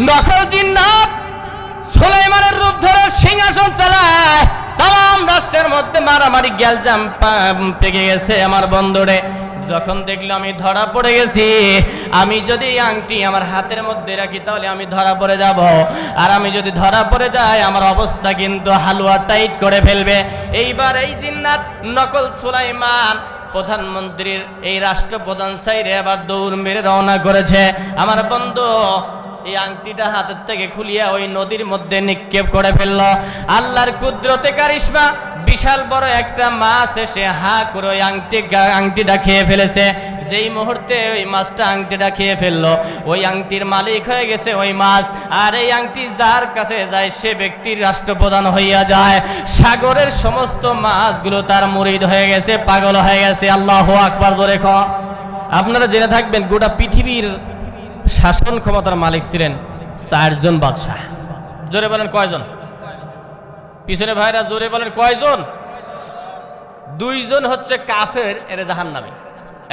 নকল জিন্নাত সুলাইমানের রূপ ধরে সিংহাসন চালায়। তাম রাষ্ট্রের মধ্যে মারামারি গ্যালজাম পেকে গেছে। আমার বন্ধুরে, যখন দেখলো আমি ধরা পড়ে গেছি, আমি যদি এই আংটি আমার হাতের মধ্যে রাখি তাহলে আমি ধরা পড়ে যাব, আর আমি যদি ধরা পড়ে যাই আমার অবস্থা কিন্তু হালুয়া টাইট করে ফেলবে। এইবার এই জিন্নাত নকল সুলাইমান প্রধানমন্ত্রীর এই রাষ্ট্রপ্রধান সাইরে আবার দৌড় মেরে রওনা করেছে। আমার বন্ধু এই আংটিটা হাতের থেকে খুলিয়া ওই নদীর মধ্যে নিক্ষেপ করে ফেললো। আল্লাহর কুদরতে কারিশমা, বিশাল বড় একটা মাছ এসে হা করে ওই আংটিটা খেয়ে ফেলেছে। যেই মুহূর্তে ওই মাছটা আংটিটা খেয়ে ফেললো, ওই আংটির মালিক হয়ে গেছে ওই মাছ, আর এই আংটি যার কাছে যায় সে ব্যক্তির রাষ্ট্রপ্রধান হইয়া যায়। সাগরের সমস্ত মাছগুলো তার মুরিদ হয়ে গেছে, পাগল হয়ে গেছে। আল্লাহু আকবার জোরে ক। আপনারা জেনে থাকবেন গোটা পৃথিবীর শাসন ক্ষমতার মালিক ছিলেন 4 জন বাদশাহ। জোরে বলেন কয়জন? পিছনে ভাইরা জোরে বলেন কয়জন? 2 জন হচ্ছে কাফের, এরা জাহান্নামী।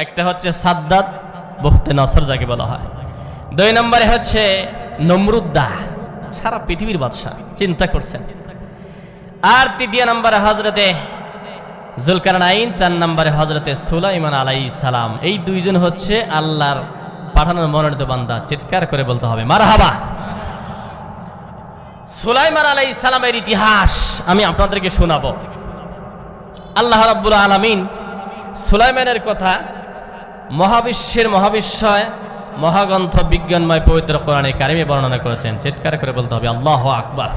একটা হচ্ছে সাদ্দাত বখতে নসর যাকে বলা হয়। 2 নম্বরে হচ্ছে নমরুদ্দা, সারা পৃথিবীর বাদশাহ, চিন্তা করছেন। আর 3 নম্বরে হযরতে জুলকারনাইন, 4 নম্বরে হযরতে সুলাইমান আলাইহিস সালাম। এই 2 জন হচ্ছে আল্লাহর পাঠানোর মনোনীত বান্দা। চিৎকার করে বলতে হবে মারহাবা। সুলাইমান আলাইহিস সালামের ইতিহাস আমি আপনাদেরকে শোনাবো। আল্লাহ রাব্বুল আলামিন সুলাইমানের কথা মহাবিশ্বের মহাবিশ্বয় মহাগ্রন্থ বিজ্ঞানময় পবিত্র কোরআনে কারিমে বর্ণনা করেছেন। চিৎকার করে বলতে হবে আল্লাহু আকবার।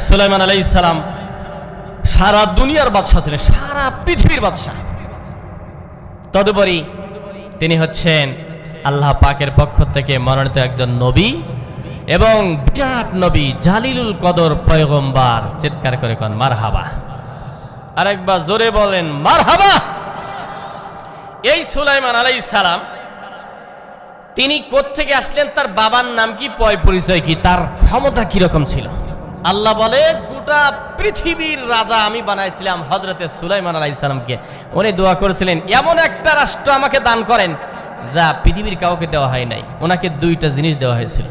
সুলাইমান আলাইহিস সালাম সারা দুনিয়ার বাদশা ছিলেন, সারা পৃথিবীর বাদশা। তদুপরি তিনি হচ্ছেন আল্লাহ পাকের পক্ষ থেকে মনোনীত একজন নবী এবং বিরাট নবী, জালিলুল কদর পয়গম্বর। চিৎকার করে কোন মারহাবা। আরেকবার জোরে বলেন মারহাবা। এই সুলাইমান আলাইহিস সালাম তিনি কোত্থেকে আসলেন, তার বাবার নাম কি, পরিচয় কি, তার ক্ষমতা কিরকম ছিল? আল্লাহ বলে গোটা পৃথিবীর রাজা আমি বানাইছিলাম হযরতে সুলাইমান আলাইহিস সালামকে। উনি দোয়া করেছিলেন এমন একটা রাষ্ট্র আমাকে দান করেন যা পৃথিবীর কাউকে দেওয়া হয় নাই। ওনাকে 2টা জিনিস দেওয়া হয়েছিল।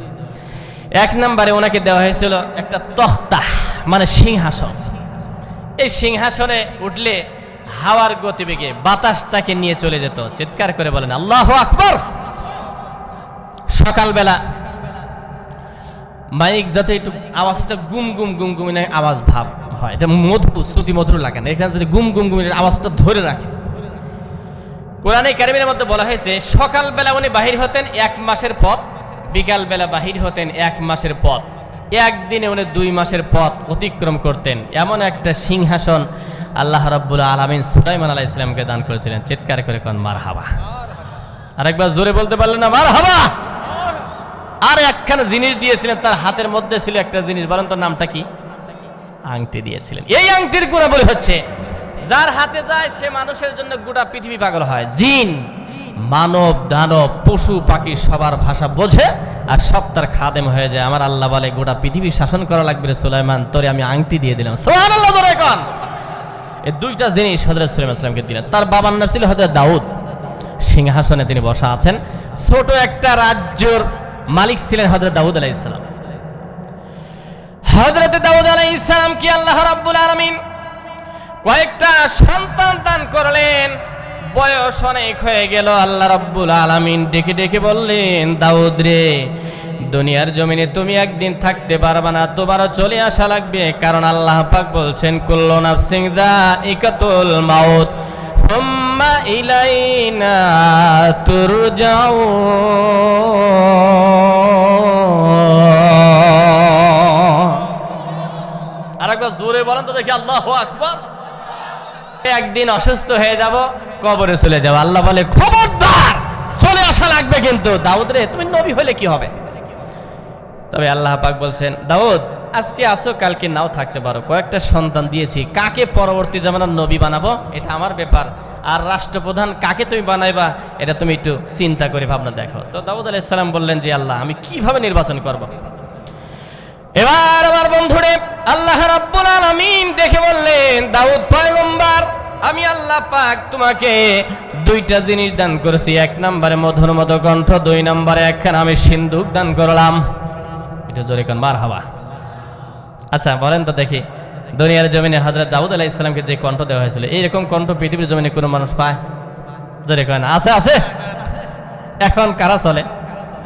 1 নম্বরে ওনাকে দেওয়া হয়েছিল একটা তখতা, মানে সিংহাসন। এই সিংহাসনে উঠলে হাওয়ার গতিবেগে বাতাস তাকে নিয়ে চলে যেত। চিৎকার করে বলেন আল্লাহু আকবার। সকালবেলা মাইক যাতে একটু আওয়াজটা গুম গুম গুম গুম আওয়াজ ভাব হয়, এটা মধুর শ্রুতি মধুর লাগে না, এখানে যদি গুম গুম গুম আওয়াজটা ধরে রাখে। কোরআনে কারিমের মধ্যে বলা হয়েছে সকালবেলা উনি বাহির হতেন 1 মাসের পথ, বিকালবেলা বাহির হতেন 1 মাসের পথ। একদিনে উনি 2 মাসের পথ অতিক্রম করতেন। এমন একটা সিংহাসন আল্লাহ রাব্বুল আলামিন সুলাইমান আলাইহিস সালামকে দান করেছিলেন। চিৎকার করে কোন মারহাবা। আরেকবার জোরে বলতে পারলেন না মারহাবা। আর একখানা জিনিস দিয়েছিলেন, তার হাতের মধ্যে ছিল একটা জিনিস, বলেন তো নামটা কি? আংটি দিয়েছিলেন। এই আংটির গুণাবলী হচ্ছে যার হাতে যায় সে মানুষের জন্য গোটা পৃথিবী পাগল হয়। জিন, মানব, দানব, পশু পাখি সবার ভাষা বোঝে আর সব তার খাদেম হয়ে যায়। আমার আল্লাহ বলে গোটা পৃথিবী শাসন করা লাগবে রে সুলাইমান, তোরে আমি আংটি দিয়ে দিলাম। সুবহানাল্লাহ ধরে কোন। এই 2টা জিনিস হযরত সুলাইমান সালামকে দিলেন। তার বাবার নাম ছিল হযরত দাউদ। সিংহাসনে তিনি বসা আছেন। ছোট একটা রাজ্যের মালিক ছিলেন হযরত দাউদ আলাইহিস সালাম। হযরত দাউদ আলাইহিস সালাম কি আল্লাহ রাব্বুল আলামিন কয়েকটা সন্তান দান করলেন। বয়স অনেক হয়ে গেল। আল্লাহ রাব্বুল আলামিন ডেকে ডেকে বললেন, দাউদ রে, দুনিয়ার জমিনে তুমি একদিন থাকতে পারবে না, তোমারও চলে আসা লাগবে। কারণ আল্লাহ পাক বলছেন কুল্লু নাফসিন যায়িকাতুল মাউত সুম্মা ইলাইনা তুরজাউন। আরেকবার জোরে বলেন তো দেখি আল্লাহু আকবার। একদিন অসুস্থ হয়ে যাব, কবরে চলে যাব। আল্লাহ বলে খবরদার, চলে আসা লাগবে কিন্তু। দাউদ রে, তুমি নবী হলে কি হবে? তবে আল্লাহ পাক বলছেন, দাউদ আজকে আসো, কালকে নাও থাকতে পারো। কয়েকটা সন্তান দিয়েছি, কাকে পরবর্তী জামানার নবী বানাবো এটা আমার ব্যাপার, আর রাষ্ট্রপ্রধান কাকে তুমি বানাইবা এটা তুমি একটু চিন্তা করে ভাবনা দেখো। তো দাউদ আলাইহিস সালাম বললেন যে আল্লাহ, আমি কিভাবে নির্বাচন করব? এবার আমার বন্ধুরে আল্লাহ রাব্বুল আলামিন দেখে বললেন, দাউদ পয়গম্বর আমি আল্লাহ পাক তোমাকে দুইটা জিনিস দান করেছি, এক নম্বরে মধুর মতো কণ্ঠ, দুই নম্বরে একখানা আমি সিন্দুক দান করলাম। এটা জোরে কোন মারহাবা। আচ্ছা বলেন তো দেখি, দুনিয়ার জমিনে হযরত দাউদ আলাইহিস সালামকে যে কণ্ঠ দেওয়া হয়েছিল, এইরকম কণ্ঠ পৃথিবীর জমিনে কোনো মানুষ পায়? জোরে কোন আছে? আছে। এখন কারা চলে?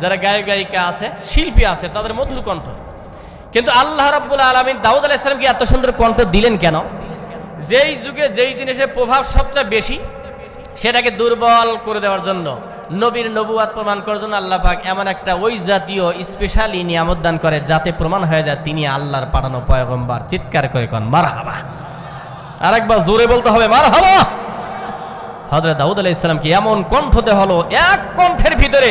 যারা গায়ক গায়িকা আছে, শিল্পী আছে, তাদের মধুর কণ্ঠ। কিন্তু আল্লাহ রাব্বুল আলামিন দাউদ আলাইহিস সালামকে এত সুন্দর কণ্ঠ দিলেন কেন? যেই যুগে যেই জিনিসের প্রভাব সবচেয়ে বেশি, সেটাকে দুর্বল করে দেওয়ার জন্য, নবীর নবুয়াত প্রমাণ করার জন্য আল্লাহ পাক এমন একটা ওই জাতীয় স্পেশালি নিয়ামত দান করে, যাতে প্রমাণ হয়ে যায় তিনি আল্লাহর পাঠানো পয়গম্বর। চিৎকার করে কোন মারহাবা। আরেকবার জোরে বলতে হবে মারহাবা। হযরত দাউদ আলাইহিস সালামকে এমন কণ্ঠ দেওয়া হলো, এক কণ্ঠের ভিতরে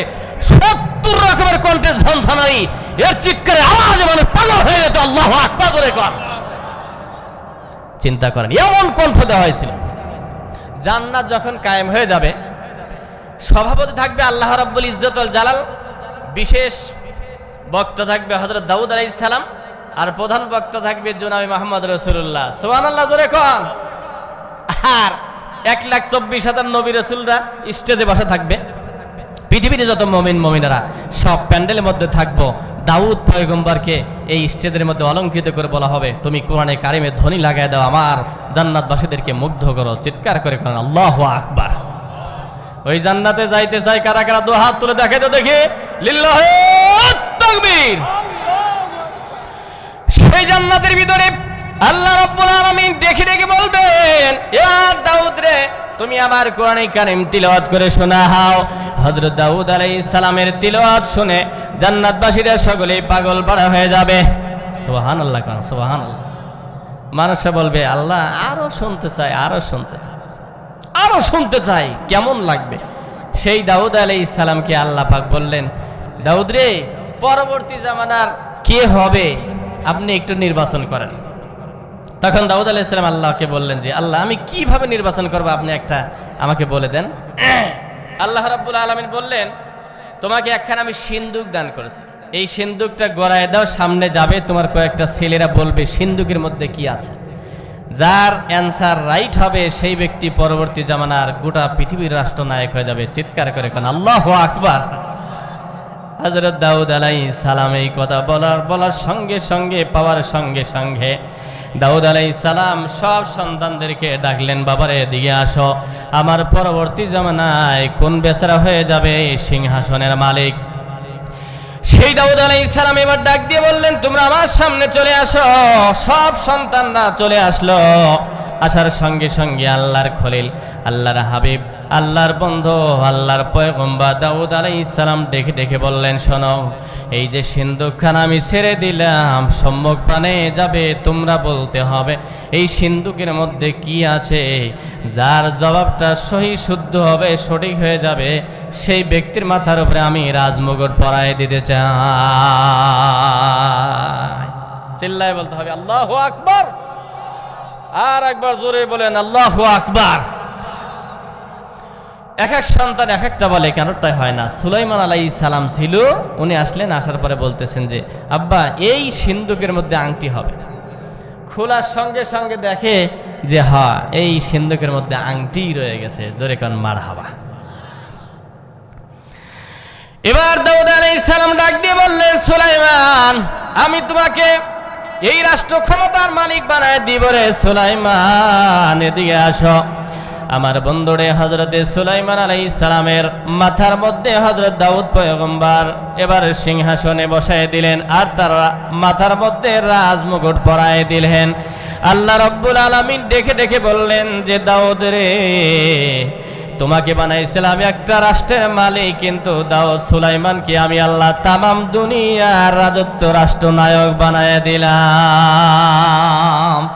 70 রকমের কণ্ঠের ঝনঝনানি, এর চিৎকারে আওয়াজে মানুষ পাগল হয়ে যেত। আল্লাহু আকবার করে কোন। চিন্তা করেন, এমন কণ্ঠ দেওয়া হয়েছিল। জান্নাত যখন কায়েম হয়ে যাবে, সভাপতি থাকবে আল্লাহ রাব্বুল ইজ্জত ওয়াল জালাল, বিশেষ বক্তা থাকবে হযরত দাউদ আলাইহিস সালাম, আর প্রধান বক্তা থাকবে জনাবে মুহাম্মদ রাসূলুল্লাহ। সুবহানাল্লাহ জোরে কোন। আর 1,24,000 নবী রাসূলরা স্টেজে বসে থাকবে। পৃথিবীতে যত মুমিন মুমিনারা সব প্যান্ডেলের মধ্যে থাকবো। দাউদ পয়গম্বরকে এই স্টেজের মধ্যে অলঙ্কৃত করে বলা হবে, তুমি কোরআনে কারিমে ধ্বনি লাগায় দাও, আমার জান্নাতবাসীদেরকে মুগ্ধ করো। চিৎকার করে কোন আল্লাহু আকবার। ওই জান্নাতে যাইতে চাই কারা কারা? দু হাত তুলে দেখে তো দেখি। লিল্লাহি তাকবীর। সেই জান্নাতের ভিতরে আল্লাহ রাব্বুল আলামিন দেখে দেখে বলবেন, ইয়া দাউদ রে, তুমি আমার কোরআনে কারীম তিলাওয়াত করে শোনাও। হযরত দাউদ আলাইহিস সালামের তিলাওয়াত শুনে জান্নাতবাসীরা সকলেই পাগল পাড়া হয়ে যাবে। সুবহানাল্লাহ কান সুবহানাল্লাহ। মানুষে বলবে, আল্লাহ আরো শুনতে চাই, আরো শুনতে চাই, আরো শুনতে চাই, কেমন লাগবে? সেই দাউদ আলাইহিস সালামকে আল্লাহ পাক বললেন, দাউদ রে, পরবর্তী জামানার কে হবে আপনি একটু নির্বাচন করেন। তখন দাউদ আলাইহিস সালাম আল্লাহকে বললেন যে, আল্লাহ আমি কিভাবে নির্বাচন করব, আপনি একটা আমাকে বলে দেন। আল্লাহ রাব্বুল আলামিন বললেন, তোমাকে একখানা আমি সিন্দুক দান করেছি, এই সিন্দুকটা গড়ায় দাও, সামনে যাবে, তোমার কয়েকটা ছেলেরা বলবে সিন্দুকের মধ্যে কি আছে। যার অ্যান্সার রাইট হবে সেই ব্যক্তি পরবর্তী জামানার গোটা পৃথিবীর রাষ্ট্রনায়ক হয়ে যাবে। চিৎকার করে কোন আল্লাহু আকবার। হযরত দাউদ আলাইহিস সালাম এই কথা বলার সঙ্গে সঙ্গে, পাওয়ার সঙ্গে সঙ্গে দাউদ আলাইহিস সালাম সব সন্তানদেরকে ডাকলেন, বাবারে এদিকে আসো, আমার পরবর্তী জামানায় কোন বেচারা হয়ে যাবে সিংহাসনের মালিক। সেই দাউদ আলাইহিস সালাম এবার ডাক দিয়ে বললেন, তোমরা আমার সামনে চলে আসো। সব সন্তানরা চলে আসলো। আসার সঙ্গে সঙ্গে আল্লাহর খলিল, আল্লাহর হাবিব, আল্লাহর বন্ধু, আল্লাহর পয়গম্বর দাউদ আলাইহিস সালাম ডেকে ডেকে বললেন, শোনো, এই যে সিন্দুকখানা আমি ছেড়ে দিলাম, সম্মুখ প্রাণে যাবে, তোমরা বলতে হবে এই সিন্দুকের মধ্যে কি আছে। যার জবাবটা সহি শুদ্ধ হবে, সঠিক হয়ে যাবে, সেই ব্যক্তির মাথার উপরে আমি রাজমুকুট পরায় দিতে চাই। চিল্লায় বলতে হবে আল্লাহু আকবার। আর একবার জোরে বলেন আল্লাহু আকবার। এক এক সন্তান এক একটা বলে, কেনটাই হয় না। সুলাইমান আলাইহিস সালাম ছিল, উনি আসলেন, আসার পরে বলতেছেন যে, আব্বা এই সিন্দুকের মধ্যে আংটি হবে। খোলার সঙ্গে সঙ্গে দেখে যে হ্যাঁ, এই সিন্দুকের মধ্যে আংটি রয়ে গেছে। জোরে কান মারহাবা। এবার দাউদ আলাইহিস সালাম ডাক দিয়ে বললেন, সুলাইমান, আমি তোমাকে এই রাষ্ট্র ক্ষমতার মালিক বানায় দিব রে সুলাইমান, এদিকে আসো। আমার বন্ধুরে হযরতে সুলাইমান আলাইহিস সালামের মাথার মধ্যে হযরত দাউদ পয়গম্বর এবার সিংহাসনে বসায় দিলেন, আর তার মাথার মধ্যে রাজমুকুট পরায় দিলেন। আল্লাহ রাব্বুল আলামিন দেখে দেখে বললেন যে, দাউদ রে, তোমাকে বানাইছিলাম একটা রাষ্ট্রের মালিক, কিন্তু দাউদ সুলাইমানকে আমি আল্লাহ তামাম দুনিয়ার রাজত্ব রাষ্ট্রনায়ক বানায় দিলাম।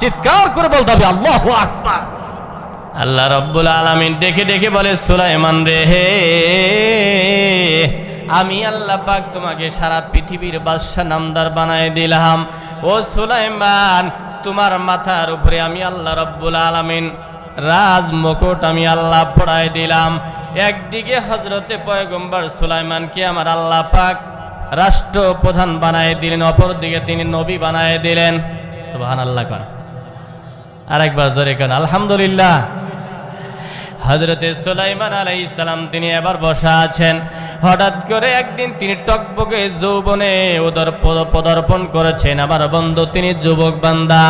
চিৎকার করে বলতে হবে আল্লাহু আকবার। আল্লাহ রাব্বুল আলামিন দেখে দেখে বলে, সুলাইমান রে, আমি আল্লাহ পাক তোমাকে সারা পৃথিবীর বাদশা নামদার বানায় দিলাম। ও সুলাইমান, তোমার মাথার উপরে আমি আল্লাহ রাব্বুল আলামিন রাজ মুকুট আমি আল্লাহ পড়ায় দিলাম। একদিকে হযরতে পয়গম্বর সুলাইমানকে আমার আল্লাহ পাক রাষ্ট্রপ্রধান বানায় দিলেন, অপরদিকে তিনি নবী বানায় দিলেন। সুবহানাল্লাহ। আরেকবার জোরে কান আলহামদুলিল্লাহ। হযরতে সুলাইমান আলাইহিস সালাম তিনি এবার বসা আছেন। হঠাৎ করে একদিন তিনি টকবকে যৌবনে পদার্পণ করেছেন। আমার বন্ধু তিনি যুবক বান্দা।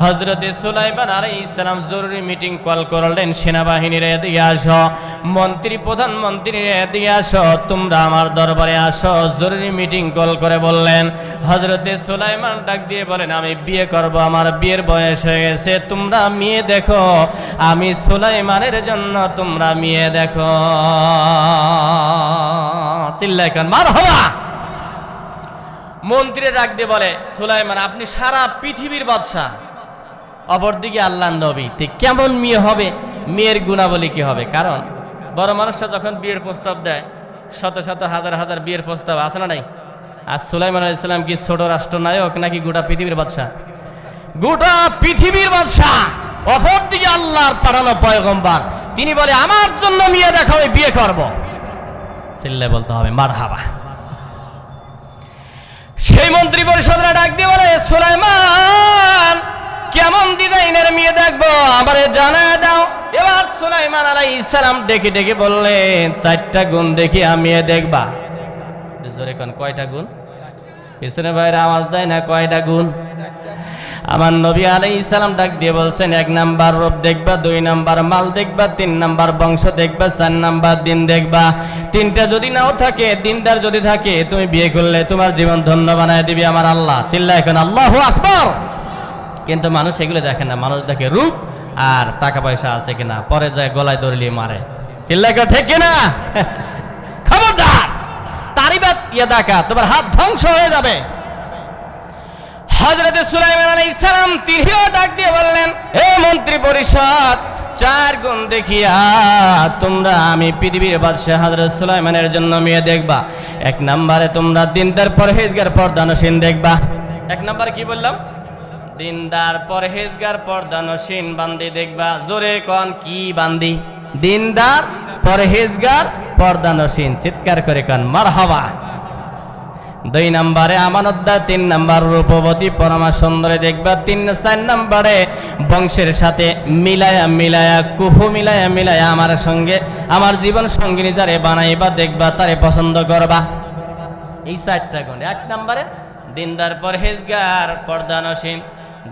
হযরতে সুলাইমান আলাইহিস সালাম জরুরি মিটিং কল করলেন, সেনাবাহিনীর এদিকে আসো, মন্ত্রী প্রধানমন্ত্রীর এদিকে আসো, তোমরা আমার দরবারে আসো। জরুরি মিটিং কল করে বললেন। হযরতে সুলাইমান ডাক দিয়ে বলেন, আমি বিয়ে করব, আমার বিয়ের বয়স হয়ে গেছে, তোমরা মেয়ে দেখো। আমি সুলাইমানের জন্য তোমরা মেয়ে দেখো। চিল্লায় কান মারহাবা। মন্ত্রী ডাক দিয়ে বলে, সুলাইমান আপনি সারা পৃথিবীর বাদশা, অপরদিকে আল্লাহর নবী, কেমন মেয়ে হবে? মেয়ের গুণাবলী কি হবে? কারণ বড় মানুষরা যখন বিয়ের প্রস্তাব দেয়, শত শত হাজার হাজার বিয়ের প্রস্তাব আছে না নাই? আর সুলাইমান আলাইহিস সালাম কি ছোট রাষ্ট্রনায়ক নাকি গোটা পৃথিবীর বাদশা? গোটা পৃথিবীর বাদশা, অপরদিকে আল্লাহর পাঠানো পয়গম্বর। তিনি বলে আমার জন্য মেয়ে দেখো, আমি বিয়ে করব। চিল্লায় বলতে হবে মারহাবা। সেই মন্ত্রী পরিষদরা ডাক দিয়ে বলে, সুলাইমান কেমন ডিজাইনের মেয়ে দেখবো আমারে জানায় দাও। এবার সুলাইমান আলাইহিস সালাম ডেকে ডেকে বললেন, 4টা গুণ দেখি মেয়ে দেখবা। জোরে কোন কয়টা গুণ? পিছনে ভাইরা আওয়াজ দেয় না, কয়টা গুণ? আমার নবী আলাইহিস সালাম ডাক দিয়ে বলছেন, 1 নাম্বার রূপ দেখবা, 2 নাম্বার মাল দেখবা, 3 নাম্বার বংশ দেখবা, 4 নাম্বার দিন দেখবা। 3টা যদি নাও থাকে, দিনদার যদি থাকে, তুমি বিয়ে করলে তোমার জীবন ধন্য বানায় দিবে আমার আল্লাহ। চিল্লায় এখন আল্লাহু আকবার। কিন্তু মানুষ এগুলো দেখে না, মানুষ দেখে রূপ আর টাকা পয়সা আছে কিনা, পরে যায় গলায় দড়িয়ে মারে। চিল্লায় কেউ ঠিক কিনা? খবরদার, তারিবাত ইয়াদাকা, তোমার হাত ধ্বংস হয়ে যাবে। হযরতে সুলাইমান আলাইহিস সালাম তিনিও ডাক দিয়ে বললেন, হে মন্ত্রী পরিষদ, 4 গুণ দেখিয়া তোমরা আমি পৃথিবীর বাদশা হযরত সুলাইমানের জন্য মেয়ে দেখবা। 1 নম্বরে তোমরা দিনদার পরহেজগার পর্দানসীন দেখবা। 1 নম্বর কি বললাম? দিনদার পরহেজগার পর্দানসীন বান্দি দেখবা। জোরে কোন কি বান্দি? দিনদার পরহেজগার পর্দানসীন। চিৎকার করে কোন মারহাবা। 2 নম্বরে আমানতদার, 3 নম্বর রূপবতী পরমা সুন্দরী দেখবা। 4 নম্বরে বংশের সাথে মিলায়া কুহু মিলায়া আমার সঙ্গে আমার জীবন সঙ্গিনী যারে বানাইবা দেখবা, তারে পছন্দ করবা। এই 4টা গুণ। 1 নম্বরে দিনদার পরহেজগার পর্দানসীন,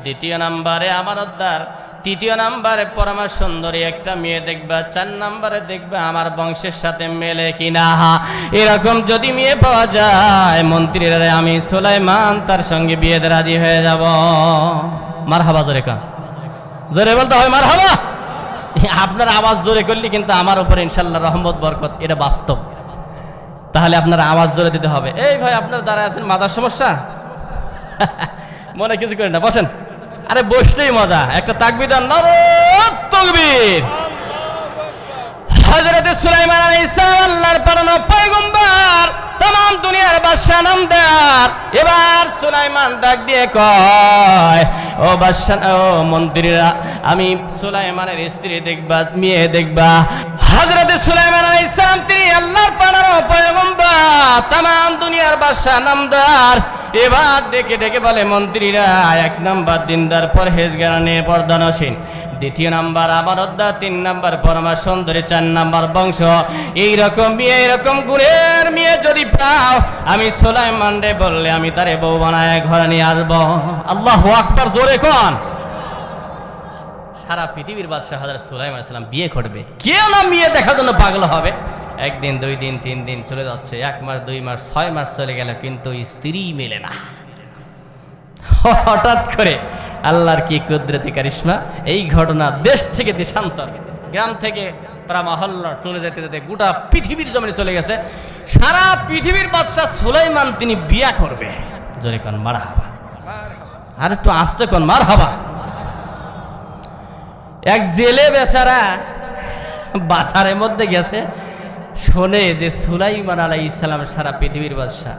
2 নম্বরে আমানতদার, 3 নম্বরে পরমা সুন্দরী একটা মেয়ে দেখবা, 4 নম্বরে দেখবা আমার বংশের সাথে মেলে কিনা। এরকম যদি মেয়ে পাওয়া যায়, মন্ত্রীরা আমি সুলাইমান তার সঙ্গে বিয়েতে রাজি হয়ে যাব। মারহাবা। জোরে কান, জোরে বলতে হয় মারহাবা। আপনার আওয়াজ জোরে করলে কিন্তু আমার উপরে ইনশাআল্লাহ রহমত বরকত, এটা বাস্তব। তাহলে আপনার আওয়াজ জোরে দিতে হবে। এই ভাই আপনার দাঁড়ায় আছেন, মাথার সমস্যা? মনে কিছু করেন না, বসেন। আরে বসলেই মজা। একটা তাকবীর দান, নারায়ে তাকবীর। হযরতে সুলাইমান আলাইহিস সালাম আল্লাহর পাঠানো পয়গম্বর, तमाम দুনিয়ার বাদশা নামদার। এবার সুলাইমান ডাক দিয়ে কয়, ও বাদশা, ও মন্ত্রীরা, আমি সুলাইমানের স্ত্রী দেখবা, মেয়ে দেখবা। হযরতে সুলাইমান আলাইহিস সালাম তিনি আল্লাহর পাঠানো পয়গম্বর, तमाम দুনিয়ার বাদশা নামদার। এবার ডেকে ডেকে বলে, মন্ত্রীরা, 1 নাম্বার দিনদার পরহেজগার পর্দানসীন, 2 নাম্বার আমানতদার, 3 নাম্বার পরমা সুন্দরী, 4 নাম্বার বংশ। এইরকম মেয়ে, এরকম গুণের মেয়ে যদি পাও, আমি সুলাইমান রে বললে আমি তারে বউ বানায় ঘরে নিয়ে আসবো। আল্লাহু আকবার। জোরে কোন। সারা পৃথিবীর বাদশা হযরত সুলাইমান আলাইহিস সালাম বিয়ে করবে, কেউ না মেয়ে দেখার জন্য পাগল হবে। 1 দিন, 2 দিন, 3 দিন চলে যাচ্ছে, 1 মাস, 2 মাস, 6 মাস চলে গেল, কিন্তু স্ত্রী মেলে না। হঠাৎ করে আল্লাহর কি কুদরতি কারিশমা, এই ঘটনা দেশ থেকে দেশান্তর, গ্রাম থেকে প্রায় মহল্লা চলে যেতে যেতে গোটা পৃথিবীর জমিনে চলে গেছে। সারা পৃথিবীর বাদশা সুলাইমান তিনি বিয়া করবে। জোরে কোন মারহাবা। আর একটু আস্তে কোন মারহাবা। এক জেলে বেচারা বাজারের মধ্যে গেছে, শোনে যে সুলাইমান আলাইহিস সালাম সারা পৃথিবীর বাদশা,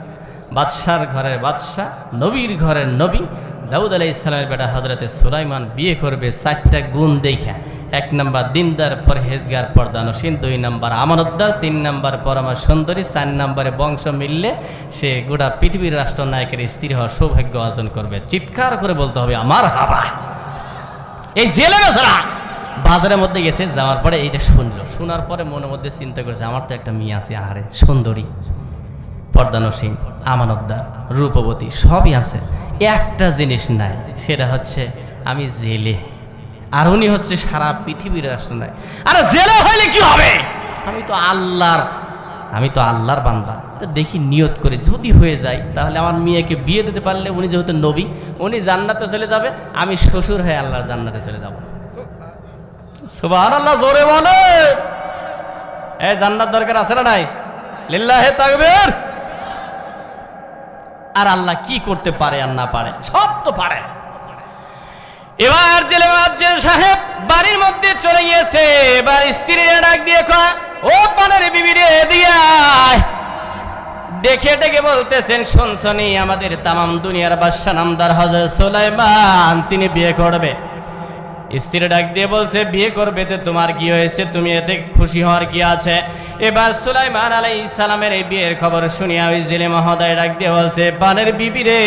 বাদশার ঘরের বাদশা, নবীর ঘরের নবী, দাউদ আলাইহিস সালামের বেটা হযরতে সুলাইমান বিয়ে করবে। 4টা গুণ দেখা। 1 নাম্বার দিনদার পরহেজগার পর্দানসীন, 2 নাম্বার আমানতদার, 3 নাম্বার পরমা সুন্দরী, 4 নাম্বারে বংশ মিললে সে গোটা পৃথিবীর রাষ্ট্রনায়কের স্ত্রী হওয়ার সৌভাগ্য অর্জন করবে। চিৎকার করে বলতে হবে আমার হাবা। এই জেলে বেচারা বাজারের মধ্যে গেছে, যাওয়ার পরে এইটা শুনলো, শোনার পরে মনের মধ্যে চিন্তা করেছে আমার তো একটা মেয়ে আছে, আহারে সুন্দরী, পর্দানসীন, আমানতদার, রূপবতী, সবই আছে, একটা জিনিস নাই, সেটা হচ্ছে আমি জেলে, আর উনি হচ্ছে সারা পৃথিবীর রাষ্ট্র নাই। আরে জেলে হইলে কি হবে, আমি তো আল্লাহর বান্দা, তো দেখি নিয়ত করে যদি হয়ে যায় তাহলে আমার মেয়েকে বিয়ে দিতে পারলে উনি যেহেতু নবী, উনি জান্নাতে চলে যাবে, আমি শ্বশুর হয়ে আল্লাহর জান্নাতে চলে যাব। সুবহানাল্লাহ, জোরে বলে। এই জান্নাত দরকার আছে না নাই? লিল্লাহে তাকবীর। আর আল্লাহ কি করতে পারে আর না পারে, সব তো পারে। এবার জেলে মুয়াজ্জিন সাহেব বাড়ির মধ্যে চলে গিয়েছে। এবার স্ত্রীরা ডাক দিয়ে কয়, ও পানের বিবি রে, দিয়া দেখে ডেকে বলতেছেন, শুনছনি আমাদের তামাম দুনিয়ার বাদশা নামদার হযরত সুলাইমান তিনি বিয়ে করবে। স্ত্রী ডাক দিয়ে বলছে, বিয়ে করবে তো তোমার কি হয়েছে, তুমি এতে খুশি হওয়ার কি আছে? এবার সুলাইমান আলাইহিস সালামের এই বিয়ের খবর শুনিয়া ওই জেলে মহোদয় ডাক দিয়ে বলছে, পানের বিবি রে,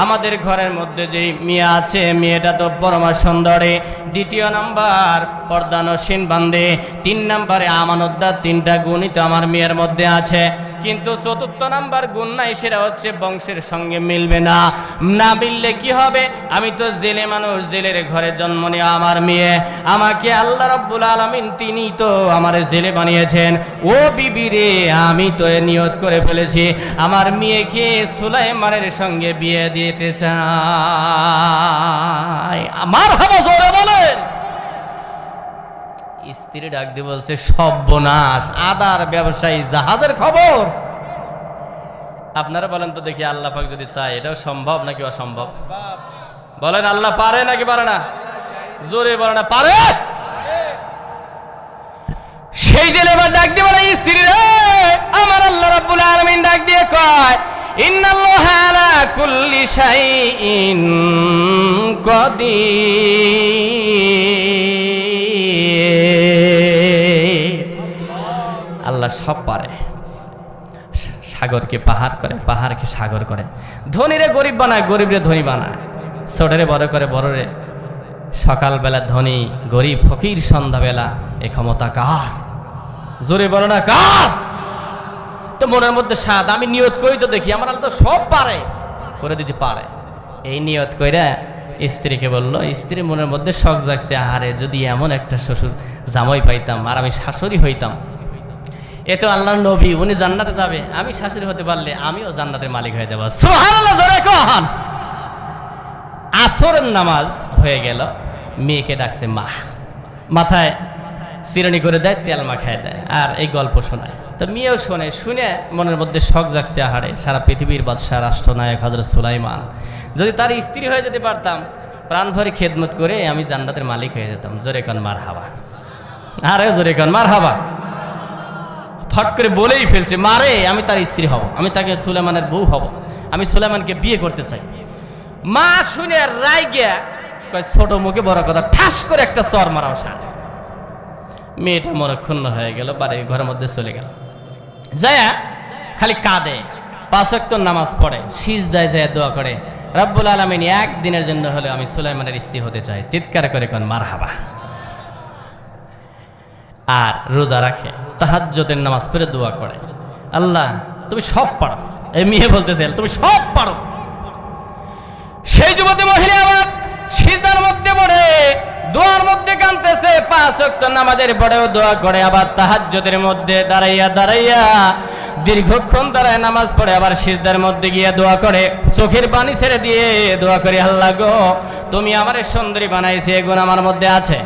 আমাদের ঘরের মধ্যে যে মেয়ে আছে, মেয়েটা তো পরমা সুন্দরী, দ্বিতীয় নাম্বার পর্দানসীন বান্দে, 3 নাম্বারে আমানতদার, 3টা গুণই তো আমার মেয়ের মধ্যে আছে, কিন্তু 4র্থ নাম্বার গুণ নাই, সেটা হচ্ছে বংশের সঙ্গে মিলবে না। না মিললে কি হবে, আমি তো জেলে মানুষ, জেলের ঘরে জন্ম নেওয়া আমার মেয়ে, আমাকে আল্লাহ রাব্বুল আলামিন তিনি তো আমার জেলে বানিয়েছেন। ও বিবি রে, আমি তো নিয়ত করে ফেলেছি আমার মেয়েকে সুলাইমানের সঙ্গে বিয়ে দিতে চাই। মারহাবা, জোরে বলেন। স্ত্রী ডাক দিয়ে বলছে, সর্বনাশ, আদার ব্যবসায়ী জাহাজের খবর। আপনারা বলেন তো দেখি, আল্লাহ পাক যদি চায় এটাও সম্ভব নাকি অসম্ভব? বলেন, আল্লাহ পারে নাকি পারে না? জোরে বলে না, পারে। সেই দিন এবার ডাক দিয়ে বলে, স্ত্রী রে, আমার আল্লাহ রাব্বুল আলামিন ডাক দিয়ে কয়, ইন্নাল্লাহা আলা কুল্লি শাইইন কাদির। আল্লাহ সব পারে, সাগরকে পাহাড় করে, পাহাড়কে সাগর করে, ধনীরে গরিব বানায়, গরিবরে ধনী বানায়, ছোটরে বড় করে, বড়রে সকালবেলা ধনী, গরিব ফকির সন্ধ্যাবেলা। এ ক্ষমতা কার? জোরে বলো না, কার? তো মনের মধ্যে স্বাদ, আমি নিয়ত করি তো দেখি আমার আল্লাহ তো সব পারে, করে দিতে পারে। এই নিয়ত কইরা স্ত্রীকে বলল, স্ত্রী মনের মধ্যে শখ জাগছে, আরে যদি এমন একটা শ্বশুর জামাই পাইতাম আর আমি শাশুড়ি হইতাম, এ তো আল্লাহর নবী, উনি জান্নাতে যাবে, আমি শাশুড়ি হতে পারলে আমিও জান্নাতের মালিক হয়ে যাবো। সুবহানাল্লাহ, জোরে কন। আসরের নামাজ হয়ে গেল, মেয়েকে ডাকছে মা, মাথায় চিরুনি করে দেয়, তেল মাখায় দেয়, আর এই গল্প শোনায়। তো মেয়েও শোনে, শুনে মনের মধ্যে শখ জাগছে, আহারে সারা পৃথিবীর বাদশাহ রাষ্ট্রনায়ক হযরত সুলাইমান, যদি তার স্ত্রী হয়ে যেতে পারতাম, প্রাণ ভরে খেদমত করে আমি জান্নাতের মালিক হয়ে যেতাম। জোরে কন মারহাবা, আরে জোরে কন মারহাবা। ফট করে বলেই ফেলছে, মারে আমি তার স্ত্রী হব, আমি তাকে সুলাইমানের বউ হব, আমি সুলাইমানকে বিয়ে করতে চাই। মা শুনে রায় গিয়া কয়, ছোট মুখে বড় কথা, ঠাস করে একটা চর মারাও সার। মেয়েটা মনক্ষুণ্ণ হয়ে গেল, বাড়ির ঘরের মধ্যে চলে গেল, যায় খালি কাঁদে, 5 ওয়াক্ত নামাজ পড়ে, সিজদায় যায় দোয়া করে, রব্বুল আলামিন একদিনের জন্য হলে আমি সুলাইমানের স্ত্রী হতে চাই। চিৎকার করে কোন মারহাবা। আর রোজা রাখে, তাহাজ্জুদের নামাজ পড়ে দোয়া করে, আল্লাহ তুমি সব পারো। এই মেয়ে বলতেছে, তুমি সব পারো। সেই যুবতী মহিলা আবার সিজদার মধ্যে পড়ে, দোয়ার মধ্যে কাঁদতেছে, 5 ওয়াক্ত নামাজের পরেও দোয়া করে, আবার তাহাজ্জুদের মধ্যে দাঁড়াইয়া দীর্ঘক্ষণ দাঁড়ায় নামাজ পড়ে, আবার সিজদার মধ্যে গিয়ে দোয়া করে, চোখের পানি ছেড়ে দিয়ে দোয়া করে, আল্লাহ গো তুমি আমারে সুন্দরী বানাইছে, এ গুণ আমার মধ্যে আছে।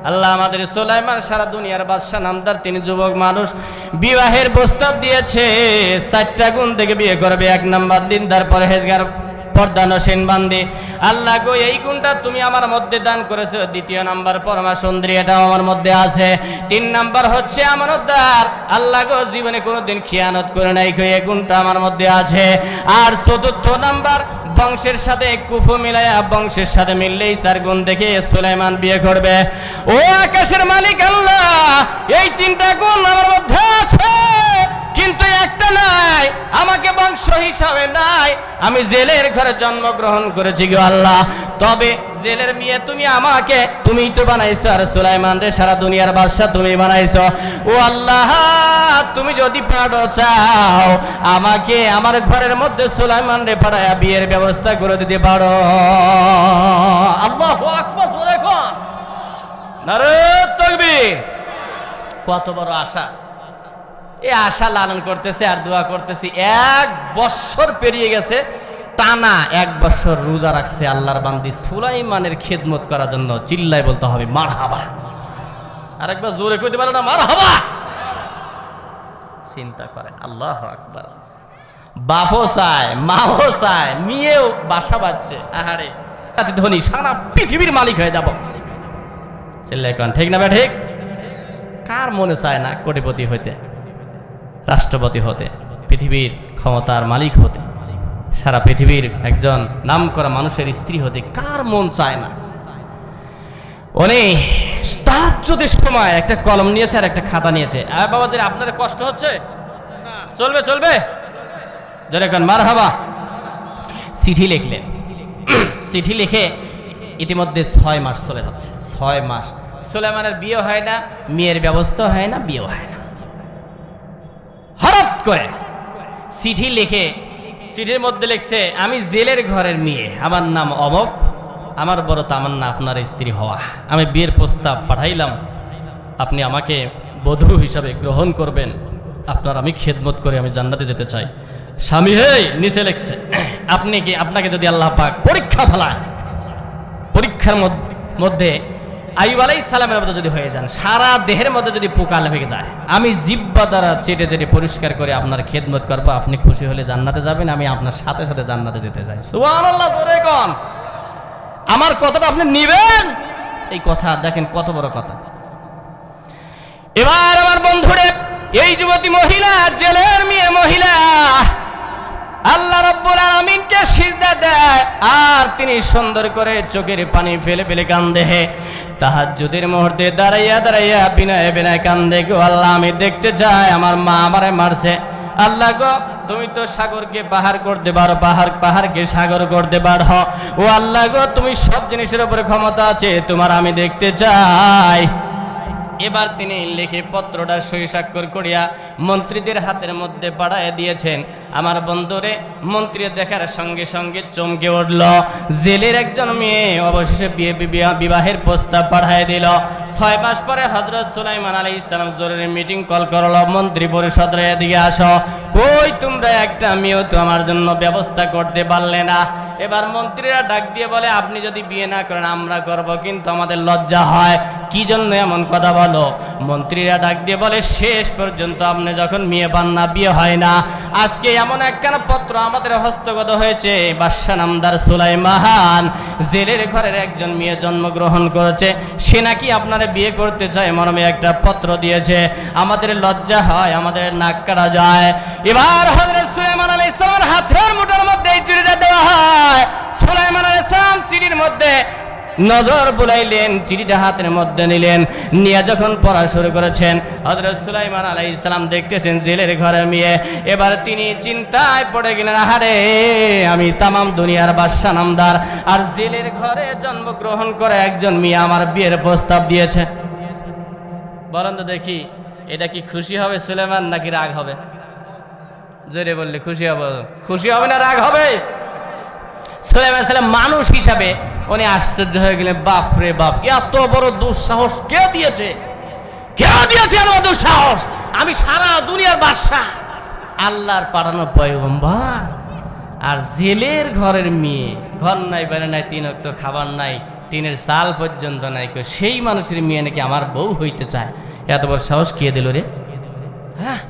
আল্লাহ আমাদের সুলাইমান সারা দুনিয়ার বাদশা নামদার, তিনি যুবক মানুষ, বিবাহের প্রস্তাব দিয়েছে, 4টা গুণ থেকে বিয়ে করবে। 1 নাম্বার দিনদার, পরহেজগার, পর্দানসীন বান্দি। আল্লাহ গো এই গুণটা তুমি আমার মধ্যে দান করেছো। 2 নাম্বার পরমা সুন্দরী, এটাও আমার মধ্যে আছে। 3 নাম্বার হচ্ছে আমানতদার, আল্লাহ গো জীবনে কোনোদিন খিয়ানত করে নাই, এই গুণটা আমার মধ্যে আছে। আর 4র্থ নাম্বার, বংশের সাথে কুফু মিলাইয়া, বংশের সাথে মিললেই 4 গুণ দেখে সুলাইমান বিয়ে করবে। ও আকাশের মালিক আল্লাহ, এই 3টা গুণ আমার মধ্যে আছে, কিন্তু একটা নাই, আমাকে বংশ হিসাবে নাই, আমি জেলের ঘরে জন্মগ্রহণ করেছি গো আল্লাহ। তবে জেলের মেয়ে তুমি আমাকে তুমিই তো বানাইছো, আর সুলাইমান রে সারা দুনিয়ার বাদশা তুমি বানাইছো। ও আল্লাহ, তুমি যদি পারো চাও আমাকে আমার ঘরের মধ্যে সুলাইমান রে পাঠায়া বিয়ের ব্যবস্থা করে দিতে পারো। আল্লাহু আকবার, জোরে কর নারে তাকবীর। কত বড় আশা! এই আশা লালন করতেছে আর দোয়া করতেছি। 1 বছর পেরিয়ে গেছে, টানা 1 বছর রোজা রাখছে আল্লাহর বান্দি সুলাইমানের খেদমত করার জন্য। চিল্লায় বলতে হবে মারহাবা। আরেকবার জোরে কইতে পারে না মারহাবা? চিন্তা করেন, আল্লাহু আকবার। বাপও চায়, মাও চায়, মেয়েও বাসা বাঁধছে। আহারে ধনী, সারা পৃথিবীর মালিক হয়ে যাব। চিল্লায় কোন ঠিক না বে ঠিক? কার মনে চায় না কোটিপতি হইতে, রাষ্ট্রপতি হতে, পৃথিবীর ক্ষমতার মালিক হতে, সারা পৃথিবীর একজন নামকরা মানুষের স্ত্রী হতে? কার মন চায় না? উনি তাহাজ্জুদের সময় একটা কলম নিয়েছে আর একটা খাতা নিয়েছে। বাবাজি, আপনার কষ্ট হচ্ছে? চলবে চলবে, জোরে কোন মারহাবা। চিঠি লিখলেন। চিঠি লিখে ইতিমধ্যে 6 মাস চলে যাচ্ছে। 6 মাস সুলাইমানের বিয়ে হয় না, মেয়ের ব্যবস্থা হয় না, বিয়ে হয় না। হঠাৎ করে চিঠি লিখে, চিঠির মধ্যে লিখছে, আমি জেলের ঘরের মেয়ে, আমার নাম অমক, আমার বড় তামান্না আপনার স্ত্রী হওয়া। আমি বিয়ের প্রস্তাব পাঠাইলাম, আপনি আমাকে বধূ হিসাবে গ্রহণ করবেন। আপনার আমি খেদমত করে আমি জান্নাতে যেতে চাই। স্বামী হে, নিচে লিখছে, আপনাকে যদি আল্লাহ পাক পরীক্ষা ফেলায়, পরীক্ষার মধ্যে আইয়ুব আলাইহিস সালামের মতো যদি হয়ে যান, সারা দেহের মধ্যে যদি পোকা লেগে যায়, আমি জিহ্বা দ্বারা চেটে চেটে পরিষ্কার করে আপনার খেদমত করব, আপনি খুশি হলে জান্নাতে যাবেন, আমি আপনার সাথে সাথে জান্নাতে যেতে চাই। সুবহানাল্লাহ, জোরে কোন। আমার কথাটা আপনি নিবেন? এই কথা দেখেন কত বড় কথা। এবার আমার বন্ধুরে, এই যুবতী মহিলা, জেলের মেয়ে মহিলা, আল্লাহ রাব্বুল আলামিনকে সিজদা দেয় আর তিনি সুন্দর করে চোখের পানি ফেলে ফেলে কান্দে। তাহাজ্জুদের মুহূর্তে দাঁড়াইয়া দাঁড়াইয়া বিনয়ে বিনয়ে কান্দে, গো আল্লাহ, আমি দেখতে চাই আমার মা আমারে মারছে। আল্লাহ গো, তুমি তো সাগরকে পাহাড় করতে পারো, পাহাড়কে সাগর করতে পারো। ও আল্লাহ গো, তুমি সব জিনিসের উপরে ক্ষমতা আছে, তোমার আমি দেখতে চাই। এবার তিনি লিখে পত্রটা সই স্বাক্ষর করিয়া মন্ত্রীদের হাতের মধ্যে পাঠাইয়া দিয়েছেন। আমার বন্ধুরে, মন্ত্রী দেখার সঙ্গে সঙ্গে চমকে উঠল। জেলের একজন মেয়ে অবশেষে বিবাহের প্রস্তাব পাঠাইয়া দিল। 6 মাস পরে হযরত সুলাইমান আলাইহিস সালাম জরুরি মিটিং কল করলো, মন্ত্রী পরিষদের এদিকে আসো। কই তোমরা একটা মেয়ে তো আমার জন্য ব্যবস্থা করতে পারলে না? এবার মন্ত্রীরা ডাক দিয়ে বলে, আপনি যদি বিয়ে না করেন আমরা করব, কিন্তু আমাদের লজ্জা হয়। কি জন্য এমন কথা বলো? মন্ত্রীরা ডাক দিয়ে বলে, শেষ পর্যন্ত আপনি যখন মেয়ে পান না, বিয়ে হয় না, আজকে এমন একখানা পত্র আমাদের হস্তগত হয়েছে, বাদশা নামদার সুলাইমান জেলের ঘরের একজন মেয়ে জন্মগ্রহণ করেছে, সে নাকি আপনারে বিয়ে করতে চায়, মর্মে একটা পত্র দিয়েছে। আমাদের লজ্জা হয়, আমাদের নাক কাটা যায়। এবার হযরত সুলাইমান আলাইহিস সালামের হাতের মুঠোর মধ্যে এই চিঠিটা দেওয়া হয়। সুলাইমান আলাইহিস সালাম চিঠির মধ্যে নজর বুলাইলেন, চিঠিটা হাতের মধ্যে নিলেন, নিয়ে যখন পড়া শুরু করেছেন, হযরত সুলাইমান আলাইহিস সালাম দেখতেছেন জেলের ঘরের মেয়ে। এবার তিনি চিন্তায় পড়ে গেলেন, আহারে, আমি তামাম দুনিয়ার বাদশা নামদার, আর জেলের ঘরে জন্মগ্রহণ করে একজন মেয়ে আমার বিয়ের প্রস্তাব দিয়েছে। বলেন তো দেখি, এটা কি খুশি হবে সুলাইমান নাকি রাগ হবে? জোরে বললে খুশি হবে। খুশি হবে না রাগ হবে? সুলাইমান সালাম মানুষ হিসাবে উনি আশ্চর্য হয়ে গেলেন, বাপ রে বাপ, এত বড় দুঃসাহস কে দিয়েছে? কে দিয়েছে এত বড় দুঃসাহস? আমি সারা দুনিয়ার বাদশা, আল্লাহর পাঠানো পয়গম্বর, আর জেলের ঘরের মেয়ে, ঘর নাই, বাইরে নাই, 3 ওয়াক্ত খাবার নাই, টিনের চাল পর্যন্ত নাই, সেই মানুষের মেয়ে নাকি আমার বউ হইতে চায়? এত বড় সাহস কে দিল রে? হ্যাঁ,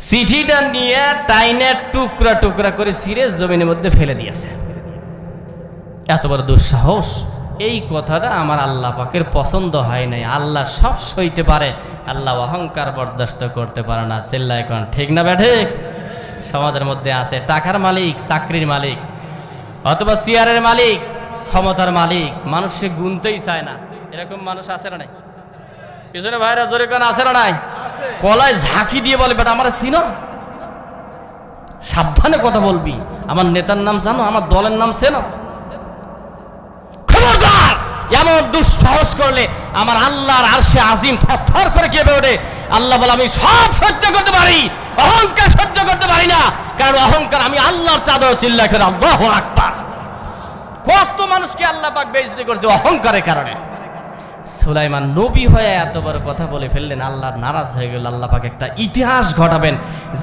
চিঠিটা নিয়ে টাইনে টুকরা টুকরা করে ছিঁড়ে জমিনের মধ্যে ফেলে দিয়েছে। এত বড় দুঃসাহস! এই কথাটা আমার আল্লাহ পাকের পছন্দ হয় নাই। আল্লাহ সব সইতে পারে, আল্লাহ অহংকার বরদাস্ত করতে পারে না। চিল্লায় কোন ঠিক না ব্যাঠে? সমাজের মধ্যে আছে টাকার মালিক, চাকরির মালিক, অথবা চেয়ারের মালিক, ক্ষমতার মালিক, মানুষকে গুনতেই চায় না, এরকম মানুষ আছে না নাই? পিছনে ভাইরা জোরে কোন আছে না নাই? কলায় ঝাঁকি দিয়ে বলে, বেটা আমার চিনো, সাবধানে কথা বলবি, আমার নেতার নাম জানো, আমার দলের নাম চেনো, খবরদার এমন দুঃসাহস করলে আমার আল্লাহর আরশে আজিম থরথর করে কেঁপে ওঠে। আল্লাহ বলে আমি সব সহ্য করতে পারি, অহংকার সহ্য করতে পারি না, কারণ অহংকার আমি আল্লাহর চাদর চিল্লা করে আল্লাহু আকবার। কত মানুষকে আল্লাহ পাক বেইজ্জতি করছে অহংকারের কারণে। সুলাইমান নবী হয়ে এত বড় কথা বলে ফেললেন, আল্লাহ নারাজ হয়ে গেল। আল্লাহ পাক একটা ইতিহাস ঘটাবেন,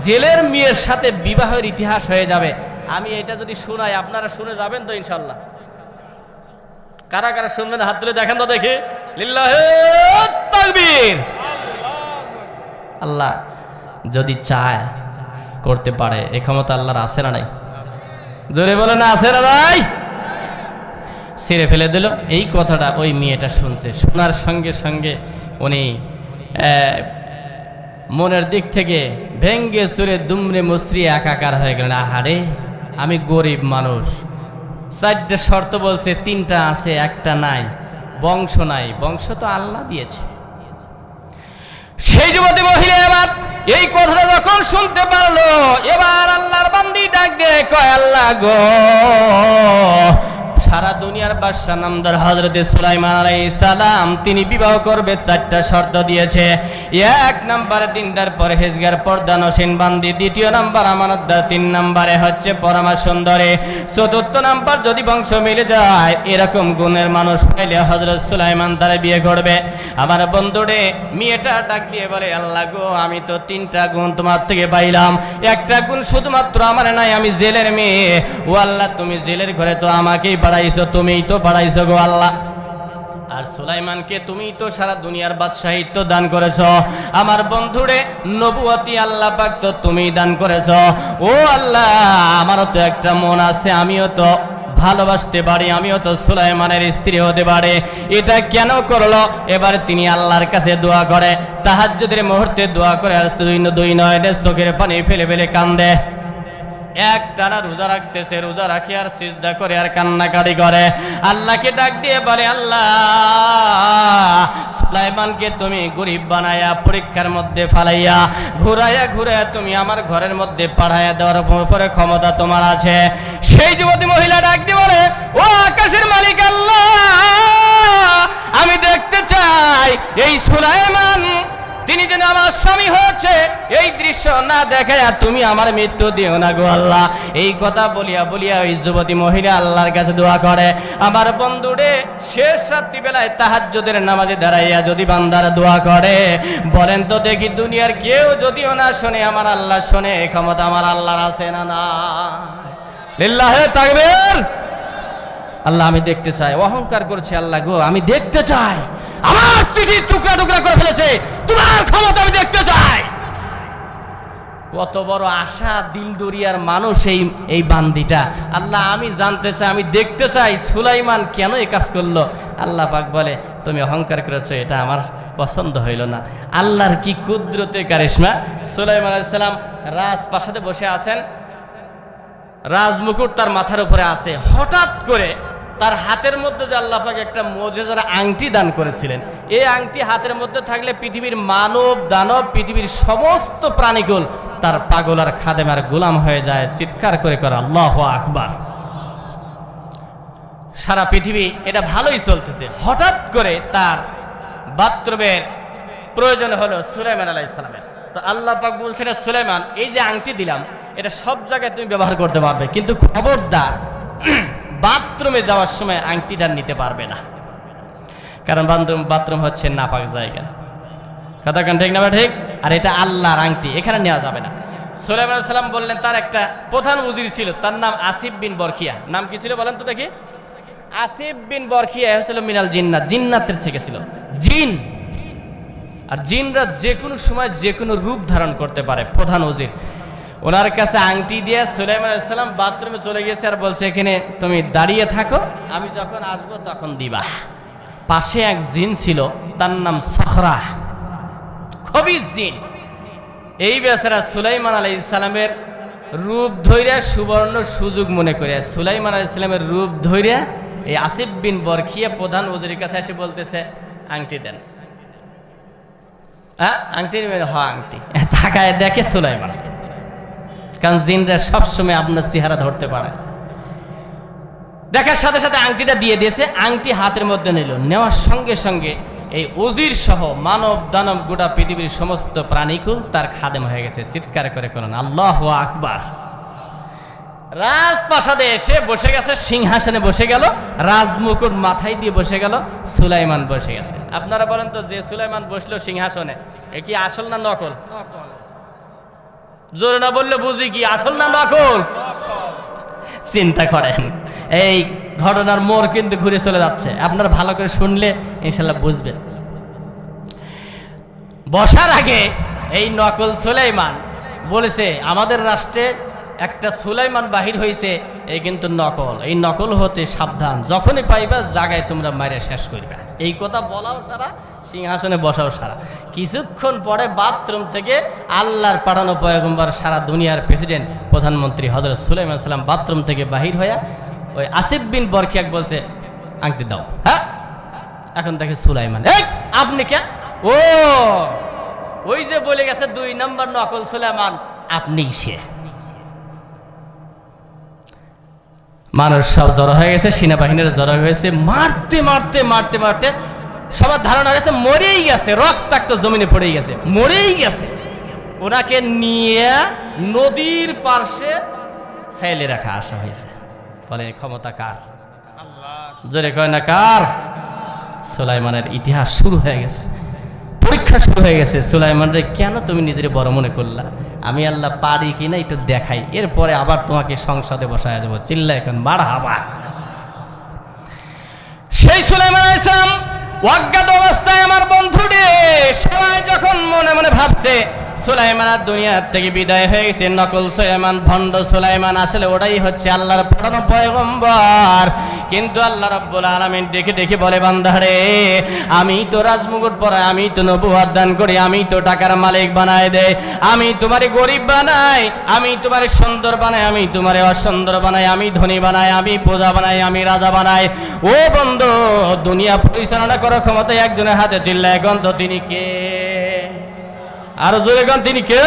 জেলের মেয়ের সাথে বিবাহের ইতিহাস হয়ে যাবে। আমি এটা যদি শোনাই আপনারা শুনে যাবেন তো ইনশাল্লাহ? কারা কারা শুনবেন হাত তুলে দেখেন তো দেখি। লিল্লাহি তাকবীর। আল্লাহ যদি চায় করতে পারে, এ ক্ষমতা আল্লাহর আছে না নাই? জোরে বলে না আছে না নাই? ছেড়ে ফেলে দিল। এই কথাটা ওই মেয়েটা শুনছে, শোনার সঙ্গে সঙ্গে উনি মনের দিক থেকে ভেঙ্গে চুরে দুমড়ে মুচড়ে একাকার হয়ে গেলেন। আহারে আমি গরিব মানুষ, 4টে শর্ত বলছে, 3টা আছে, একটা নাই, বংশ নাই। বংশ তো আল্লাহ দিয়েছে। সেই যুবতী মহিলা এবার এই কথাটা যখন শুনতে পারলো, এবার আল্লাহর বান্দি ডাক দিয়ে কয়, আল্লাহ গো, সারা দুনিয়ার বাদশা নামদার হযরত সুলাইমান আলাইহিস সালাম তিনি বিবাহ করবে, 4টা শর্ত দিয়েছে। 1 নম্বরে দিনদার পরহেজগার পর্দানসীন বান্দি, 2 নম্বর আমানতদার, 3 নম্বরে হচ্ছে পরমা সুন্দরী, 4র্থ নম্বর যদি বংশ মিলে যায় এরকম গুণের মানুষ পাইলে হযরত সুলাইমান তারে বিয়ে করবে। আমার বন্ধুরে মেয়েটা ডাক দিয়ে বলে, আল্লাহ গো, আমি তো 3টা গুণ তোমার থেকে পাইলাম, একটা গুণ শুধুমাত্র আমার নাই, আমি জেলের মেয়ে। ও আল্লাহ, তুমি জেলের ঘরে তো আমাকেই বাড়াইছো, তুমিই তো বাড়াইছো গো আল্লাহ। আর সুলাইমানকে তুমি তো সারা দুনিয়ার বাদশাহিত্ব দান করেছো। আমার বন্ধুরে নবুয়তি আল্লাহ পাক তো তুমিই দান করেছো। ও আল্লাহ, আমারও তো একটা মন আছে, আমিও তো ভালোবাসতে পারি, আমিও তো সুলাইমানের স্ত্রী হতে পারে। এটা কেন করলো? এবার তিনি আল্লাহর কাছে দোয়া করে, তাহাজ্জুদের মুহূর্তে দোয়া করে, আর 2 নয়নের চোখের পানি ফেলে ফেলে কান্দে। একটানা রোজা রাখতেছে, রোজা রাখি আর সিজদা করে আর কান্নাকাটি করে। আল্লাহকে ডাক দিয়ে বলে, আল্লাহ, সুলাইমানকে তুমি গরিব বানায়া পরীক্ষার মধ্যে ফালাইয়া ঘুরাইয়া ঘুরাইয়া তুমি আমার ঘরের মধ্যে পাঠাইয়া দেওয়ার উপরে ক্ষমতা তোমার আছে। সেই যুবতী মহিলা ডাক দিয়ে বলে, ও আকাশের মালিক আল্লাহ, আমি দেখতে চাই এই সুলাইমান তিনি যেন আমার স্বামী হয়েছে, এই দৃশ্য না দেখায়া তুমি আমার মৃত্যু দিও না গো আল্লাহ। এই কথা বলিয়া বলিয়া ওই যুবতী মহিলা আল্লাহর কাছে দোয়া করে। আমার বন্ধুরে শেষ রাত্রিবেলায় তাহাজ্জুদের নামাজে দাঁড়াইয়া যদি বান্দার দোয়া করে, বলেন তো দেখি, দুনিয়ার কেউ যদিও না শোনে, আমার আল্লাহ শোনে। এই ক্ষমতা আমার আল্লাহর আছে না না? লিল্লাহি তাকবীর। আল্লাহ আমি দেখতে চাই। অহংকার করছে, আল্লাহ গো, আমি দেখতে চাই, আমার স্মৃতি টুকরা টুকরা করে ফেলেছে, তোমার ক্ষমতা আমি দেখতে চাই। কত বড় আশা দিল দরিয়ার মানুষ এই বান্দিটা। আল্লাহ আমি জানতে চাই, আমি দেখতে চাই সুলাইমান কেন এই কাজ করলো। আল্লাহ পাক বলে, তুমি অহংকার করেছো, এটা আমার পছন্দ হইল না। আল্লাহর কি কুদরতে কারিশমা। সুলাইমান আলাইহিস সালাম রাজপ্রাসাদে বসে আছেন, রাজমুকুট তার মাথার উপরে আছে। হঠাৎ করে তার হাতের মধ্যে যে আল্লাহ পাক একটা মুজিজার আংটি দান করেছিলেন, এই আংটি হাতের মধ্যে থাকলে পৃথিবীর মানব দানব, পৃথিবীর সমস্ত প্রাণীগুলো তার পাগল আর খাদেম আর গোলাম হয়ে যায়। চিৎকার করে করে আল্লাহু আকবার। সারা পৃথিবী এটা ভালোই চলতেছে, হঠাৎ করে তার বাথরুমের প্রয়োজন হলো সুলাইমান আলাইহিস সালামের। তো আল্লাহ পাক বলছেন, সুলাইমান, এই যে আংটি দিলাম এটা সব জায়গায় তুমি ব্যবহার করতে পারবে, কিন্তু খবরদার বাথরুমে যাওয়ার সময় আংটিটা নিতে পারবে না, কারণ বাথরুম হচ্ছে নাপাক জায়গা। কথা কেন ঠিক না ঠিক? আর এটা আল্লাহর আংটি, এখানে নেওয়া যাবে না। সুলাইমান আলাইহিস সালাম বললেন, তার একটা প্রধান উজির ছিল, তার নাম আসিফ বিন বরখিয়া। নাম কি ছিল বলেন তো দেখি? আসিফ বিন বরখিয়া হয়েছিল মিনাল জিন্নাত, জিন্নাতের থেকে ছিল, জিন। আর জিনরা যে কোনো সময় যে কোনো রূপ ধারণ করতে পারে। প্রধান উজির ওনার কাছে আংটি দিয়ে সুলাইমান আলাইহিস সালাম বাথরুমে চলে গেছে আর বলছে, এখানে তুমি দাঁড়িয়ে থাকো, আমি যখন আসবো তখন দিবা। পাশে এক জিন ছিল, তার নাম সখরা, খবিস জিন। এই বেচারা সুলাইমান আলাইহিস সালামের রূপ ধইরা সুবর্ণ সুযোগ মনে করে সুলাইমান আলাইহিস সালামের রূপ ধইরা এই আসিফ বিন বরখিয়া প্রধান উজিরের কাছে এসে বলতেছে, আংটি দেন। হ্যাঁ আংটি নেবেন? হ আংটি। তাকায় দেখে সুলাইমান, কারণ জিনরা সবসময় আপনার চেহারা ধরতে পারে। দেখার সাথে সাথে আংটিটা দিয়ে দিয়েছে, আংটি হাতের মধ্যে নিল, নেওয়ার সঙ্গে সঙ্গে এই উজির সহ মানব দানব গোটা পৃথিবীর সমস্ত প্রাণীকুল তার খাদেম হয়ে গেছে। চিৎকার করে কোন আল্লাহু আকবার। রাজপ্রাসাদে এসে বসে গেছে, সিংহাসনে বসে গেল, রাজমুকুট মাথায় দিয়ে বসে গেল, সুলাইমান বসে গেছে। আপনারা বলেন তো, যে সুলাইমান বসলো সিংহাসনে, এ কি আসল না নকল? জোরে না বললে বুঝি কি আসল না নকল? চিন্তা করেন, এই ঘটনার মোড় কিন্তু ঘুরে চলে যাচ্ছে। আপনারা ভালো করে শুনলে ইনশাল্লাহ বুঝবেন। বসার আগে এই নকল সুলাইমান বলেছে, আমাদের রাষ্ট্রে একটা সুলাইমান বাহির হয়েছে, এই কিন্তু নকল, এই নকল হতে সাবধান, যখনই পাইবা জায়গায় তোমরা মাইরে শেষ করবে। এই কথা বলাও সারা, সিংহাসনে বসাও সারা। কিছুক্ষণ পরে বাথরুম থেকে আল্লাহর পাঠানো পয়গম্বর, সারা দুনিয়ার প্রেসিডেন্ট প্রধানমন্ত্রী হযরত সুলাইমান সাল্লাম বাথরুম থেকে বাহির হইয়া ওই আসিফ বিন বরখিয়াক বলছে, আংটি দাও। হ্যাঁ, এখন দেখে সুলাইমান, এই আপনি কে? ও ওই যে বলে গেছে 2 নম্বর নকল সুলাইমান, আপনিই সে। মানুষ সব জড়ো হয়ে গেছে, সেনাবাহিনীর জড়ো হয়েছে, মারতে মারতে মারতে মারতে সবার ধারণা হয়েছে মরেই গেছে, রক্তাক্ত জমিনে পড়েই গেছে, মরেই গেছে। ওনাকে নিয়ে নদীর পার্শ্বে ফেলে রাখা আসা হয়েছে। বলে ক্ষমতা কার? জোরে কয় না কার? সুলাইমানের ইতিহাস শুরু হয়ে গেছে, পরীক্ষা শুরু হয়ে গেছে। সুলাইমানরে, কেন তুমি নিজের বড় মনে করলা? আমি আল্লাহ পারি কিনা একটু দেখাই, এরপরে আবার তোমাকে সংসদে বসায় দেবো। চিল্লা এখন মারহাবা। সেই সুলাইমান আলাইহিস সালাম অজ্ঞাত অবস্থায় আমার বন্ধুটি সবাই যখন মনে মনে ভাবছে সুলাইমান আর দুনিয়ার থেকে বিদায় হয়ে গেছে, নকল সুলাইমান, ভণ্ড সুলাইমান, আসলে ওটাই হচ্ছে আল্লাহর পাঠানো পয়গম্বর। কিন্তু আল্লাহ রাব্বুল আলামিন দেখে দেখে বলে, বান্দারে, আমি তো রাজমুকুট পরাই, আমি তো নবুয়ত দান করি, আমি তো টাকার মালিক বানায় দেই, আমি তোমারে গরিব বানাই, আমি তোমারে সুন্দর বানাই, আমি তোমারে অসুন্দর বানাই, আমি ধনী বানাই, আমি প্রজা বানাই, আমি রাজা বানাই। ও বন্ধু, দুনিয়া পরিচালনা করার ক্ষমতা একজনের হাতে। চিল্লা এখন তো তিনি কে? আরো জোরে গান, তিনি কে?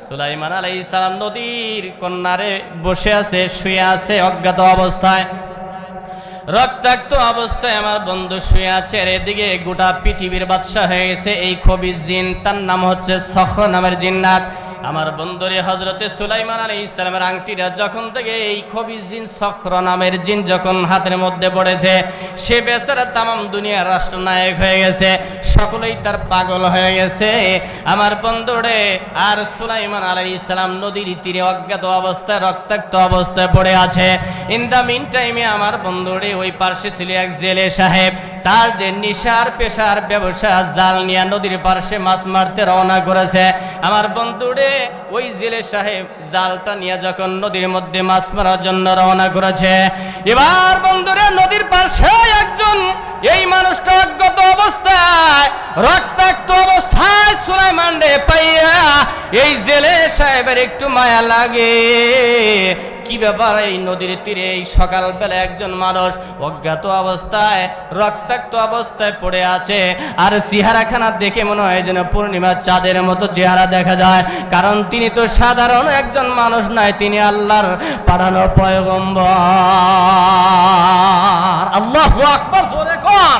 সুলাইমান আলাইহিস সালাম নদীর কন্যারে বসে আছে, শুয়ে আছে অজ্ঞাত অবস্থায়, রক্তাক্ত অবস্থায় আমার বন্ধু শুয়ে আছে। আর এদিকে গোটা পৃথিবীর বাদশা হয়ে গেছে এই খবিজ জিন, তার নাম হচ্ছে সখর নামের জিন্নাত। আমার বন্ধুরে হযরতে সুলাইমান আলাইহিস সালামের আংটিটা যখন থেকে এই খবিজ জিন সখর নামের জিন যখন হাতের মধ্যে পড়েছে, সে বেচারা তামাম দুনিয়ার রাষ্ট্রনায়ক হয়ে গেছে, সকলেই তার পাগল হয়ে গেছে আমার বন্ধুরে। আর সুলাইমান আলাইহিস সালাম নদীর তীরে অজ্ঞাত অবস্থায়, রক্তাক্ত অবস্থায় পড়ে আছে। ইন দ্য মিন টাইমে আমার বন্ধুরে ওই পার্শ্বে ছিল এক জেলে সাহেব, তার যে নিশার পেশার ব্যবসা, জাল নিয়ে নদীর পার্শ্বে মাছ মারতে রওনা করেছে। আমার বন্ধুরে ওই জেলে সাহেব জালটা নিয়ে যখন নদীর মধ্যে মাছ মারার জন্য রওনা করেছে, এবার বন্ধুরে নদীর পার্শ্বে একজন এই মানুষটা অজ্ঞাত অবস্থায়, রক্তাক্ত অবস্থায় সুলাইমান রে পাইয়া এই জেলে সাহেবের একটু মায়া লাগে। কি ব্যাপার, এই নদীর তীরে এই সকালবেলা একজন মানুষ অজ্ঞাত অবস্থায়, রক্তাক্ত অবস্থায় পড়ে আছে, আর চেহারাখানা দেখে মনে হয় যেন পূর্ণিমার চাঁদের মতো চেহারা দেখা যায়, কারণ তিনি তো সাধারণ একজন মানুষ নয়, তিনি আল্লাহর পাঠানো পয়গম্বর। আল্লাহু আকবার, জোরে কোন।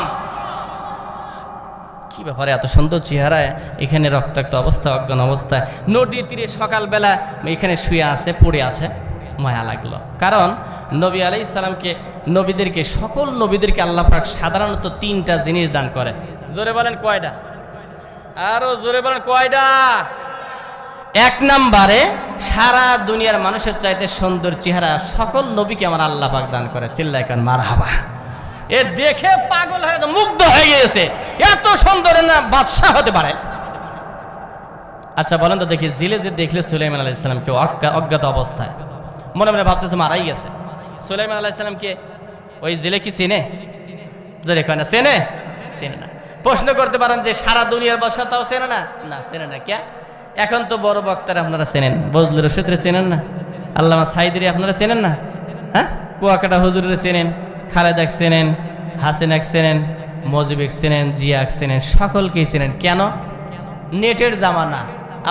কি ব্যাপারে এত সুন্দর চেহারায়, এখানে রক্তাক্ত অবস্থা, অজ্ঞান অবস্থায় নদীর তীরে সকালবেলা এখানে শুয়ে আছে, পড়ে আছে। মায়া লাগলো, কারণ নবী আলাইহিস সালামকে, নবীদেরকে, সকল নবীদেরকে আল্লাহ পাক সাধারণত 3টা জিনিস দান করে। জোরে বলেন কয়টা? আরো জোরে বলেন কয়টা? 1 নম্বরে সারা দুনিয়ার মানুষের চাইতে সুন্দর চেহারা সকল নবীকে আমার আল্লাহ পাক দান করে। চিল্লায় কান মারহাবা। এ দেখে পাগল হয়ে গেছে, মুগ্ধ হয়ে গেছে, এত সুন্দর না বাদশা হতে পারে। আচ্ছা বলেন তো দেখি, জিলে যে দেখলে সুলাইমান আলাইহিস সালামকে অজ্ঞাত অবস্থায়, মনে মনে ভাবতেছে মারাই গেছে। সুলাইমান আলাইহিস সালামকে ওই জেলে কি চেনে? যদি কয় না চেনে, চেনে না। প্রশ্ন করতে পারেন যে সারা দুনিয়ার বাদশা তাও চেনে না? না, চেনে না। কে? এখন তো বড় বক্তারা আপনারা চেনেন, বজলুর রশিদরে চেনেন না, আল্লামা সাইদিরে আপনারা চেনেন না, হ্যাঁ, কুয়াকাটা হুজুরে চেনেন, খালেদাক চেনেন, হাসিনাক চেনেন, মজিবিক চেনেন, জিয়াক চেনেন, সকলকেই চেনেন। কেন? নেটের জামানা,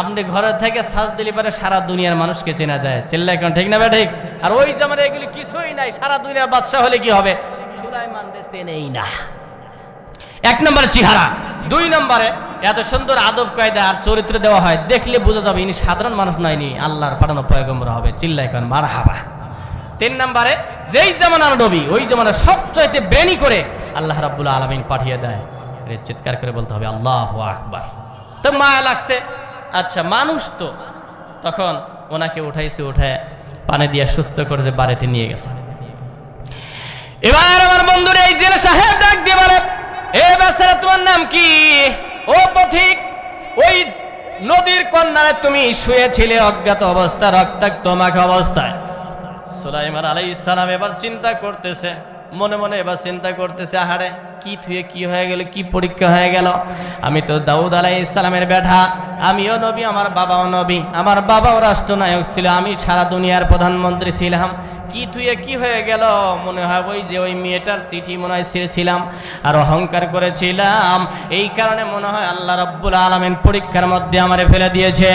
আপনি ঘরে থেকে সাজ দিলে পারে সারা দুনিয়ার মানুষকে চেনা যায়, চিল্লাই কোন ঠিক না বে ঠিক? আর ওই জামানায় এগুলি কিছুই নাই, সারা দুনিয়ার বাদশা হলে কি হবে? সুলাইমান চেনেই না। এক নম্বরে চেহারা, দুই নম্বরে এত সুন্দর আদব কায়দা আর চরিত্র দেওয়া হয়, দেখলে বোঝা যাবে ইনি সাধারণ মানুষ নয়নি, আল্লাহর পাঠানো পয়গম্বর হবে, চিল্লাই কোন মারহাবা। তিন নম্বরে যেই জামানার নবী ওই জামানার সবচাইতে ব্রেনি করে আল্লাহ রাব্বুল আলামিন পাঠিয়ে দেয়, চিৎকার করে বলতে হবে আল্লাহু আকবার। তো মায়া লাগছে, আচ্ছা মানুষ তো, তখন ওনাকে উঠাইছে, উঠায় পানি দিয়ে সুস্থ করে যে বাড়িতে নিয়ে গেছে। এবার আমার বন্ধুরা এই জেলে সাহেব ডাক দিয়ে বলে, এ বেচারা তোমার নাম কি? ও পথিক, ওই নদীর কন্যারে তুমি শুয়েছিলে অজ্ঞাত অবস্থা, রক্তাক্ত মাখা অবস্থায়। সুলাইমান আলাইহিস সালাম এবার চিন্তা করতেছে, মনে মনে এবার চিন্তা করতেছে, আহারে কি থুয়ে কি হয়ে গেল, কি পরীক্ষা হয়ে গেল। আমি তো দাউদ আলাইহিস সালামের বেটা, আমিও নবী, আমার বাবাও নবী, আমার বাবাও রাষ্ট্রনায়ক ছিল, আমি সারা দুনিয়ার প্রধানমন্ত্রী ছিলাম। কি থুয়ে কি হয়ে গেল? মনে হয় ওই যে ওই মেয়েটার চিঠি মনে হয় ছিঁড়েছিলাম আর অহংকার করেছিলাম, এই কারণে মনে হয় আল্লাহ রাব্বুল আলামিন পরীক্ষার মধ্যে আমারে ফেলে দিয়েছে।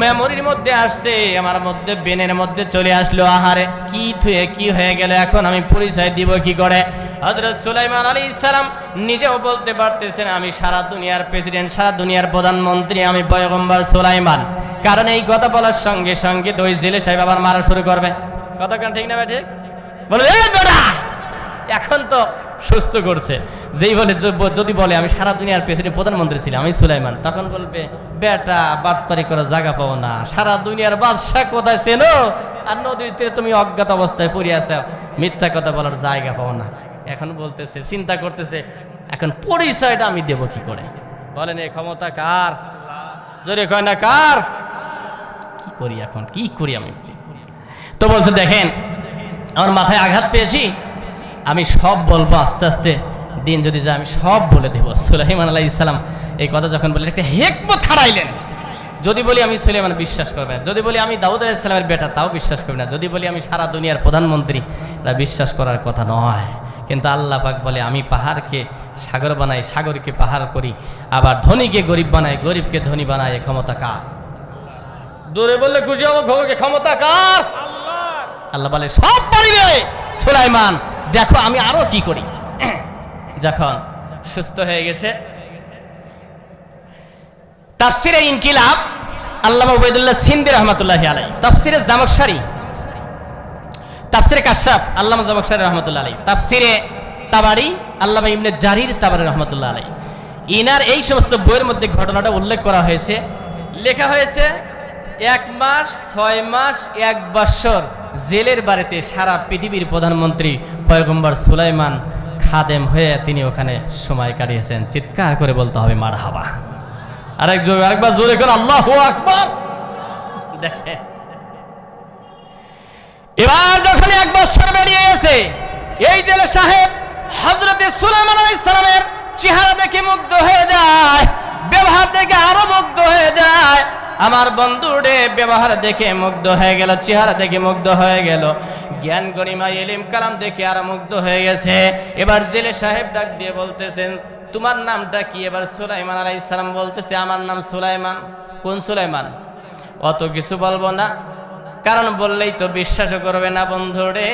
মেমোরির মধ্যে আসছে, আমার মধ্যে ব্রেনের মধ্যে চলে আসলো, আহারে কি থুয়ে কি হয়ে গেল, এখন আমি পরিচয় দিব কি করে? হযরত সুলাইমান আলাইহিস সালাম নিজেও বলতে পারতেছেন আমি সারা দুনিয়ার প্রেসিডেন্ট, সারা দুনিয়ার প্রধানমন্ত্রী, আমি পয়গম্বর সুলাইমান। কারণ এই কথা বলার সঙ্গে সঙ্গে তো ওই জেলে সাহেব আবার মারা শুরু করবে। কথা কেন ঠিক না ভাই? ঠিক বলে, এই বেটা এখন তো সুস্থ করছে, যেই বলে যদি বলে আমি সারা দুনিয়ার প্রেসিডেন্ট প্রধানমন্ত্রী ছিলাম, আমি সুলাইমান, তখন বলবে বেটা বাটপারি করার জায়গা পাও না, সারা দুনিয়ার বাদশা কোথায় চেনো, আর নদীর তীরে তুমি অজ্ঞাত অবস্থায় পড়ে আছো, মিথ্যা কথা বলার জায়গা পাও না। এখন বলতেছে, চিন্তা করতেছে, এখন পরিচয়টা আমি দেব কি করে? বলেন এই ক্ষমতা কার? যদি কয় না কার, কি করি এখন, কি করি আমি? তো বলছে দেখেন আমার মাথায় আঘাত পেয়েছি, আমি সব বলবো আস্তে আস্তে, দিন যদি যায় আমি সব বলে দেব। সুলাইমান আলাইহিস সালাম এই কথা যখন বললেন, একটা হিকমত খাড়াইলেন। যদি বলি আমি সুলাইমান, বিশ্বাস করবে না। যদি বলি আমি দাউদ আলাইহিস সালামের বেটা, তাও বিশ্বাস করবে না। যদি বলি আমি সারা দুনিয়ার প্রধানমন্ত্রী, তা বিশ্বাস করার কথা নয়। কিন্তু আল্লাহ পাক বলে আমি পাহাড়কে সাগর বানাই, সাগরকে পাহাড় করি, আবার ধনীকে গরিব বানাই, গরিবকে ধনী বানাই, এ ক্ষমতা কার? দূরে বললে খুশি হবো, ঘোকে ক্ষমতা কার? আল্লাহ বলে সব পারিবে সুলাইমান, দেখো আমি আরো কি করি। যখন সুস্থ হয়ে গেছে, তাফসিরে ইনকিলাব আল্লামা উবাইদুল্লাহ সিন্দি রহমাতুল্লাহি আলাইহি, তাফসিরে জামাখশারি, তাফসিরে কাশাফ আল্লামা জামাখশারি রহমাতুল্লাহ আলাইহি, তাফসিরে তাবারি আল্লামা ইবনে জারির তাবারি রহমাতুল্লাহ আলাইহি, ইনার এই সমস্ত বইয়ের মধ্যে ঘটনাটা উল্লেখ করা হয়েছে। লেখা হয়েছে 1 মাস 6 মাস 1 বছর জেলের বাড়িতে সারা পৃথিবীর প্রধানমন্ত্রী পয়গম্বর সুলাইমান খাদেম হয়ে তিনি ওখানে সময় কাটিয়েছেন। চিৎকার করে বলতে হবে মারহাবা। আরেকবার জোরে করে আল্লাহু আকবার। দেখে এবার যখন 1 বছর বেরিয়ে গেছে, এই জেলে সাহেব হযরতে সুলাইমান আলাইহিস সালামের চেহারা দেখে মুগ্ধ হয়ে যায়, ব্যবহার দেখে আরো মুগ্ধ হয়ে যায়। আমার বন্ধুরে ব্যবহার দেখে মুগ্ধ হয়ে গেল, চেহারা দেখে মুগ্ধ হয়ে গেল, জ্ঞান গরিমা ইলম কালাম দেখে আরো মুগ্ধ হয়ে গেছে। এবার জেলে সাহেব ডাক দিয়ে বলতেছেন তোমার নামটা কি? এবার সুলাইমান আলাইহিস সালাম বলতেছে আমার নাম সুলাইমান। কোন সুলাইমান? অত কিছু বলবো না, কারণ বললেই তো বিশ্বাসও করবে না বন্ধুরে।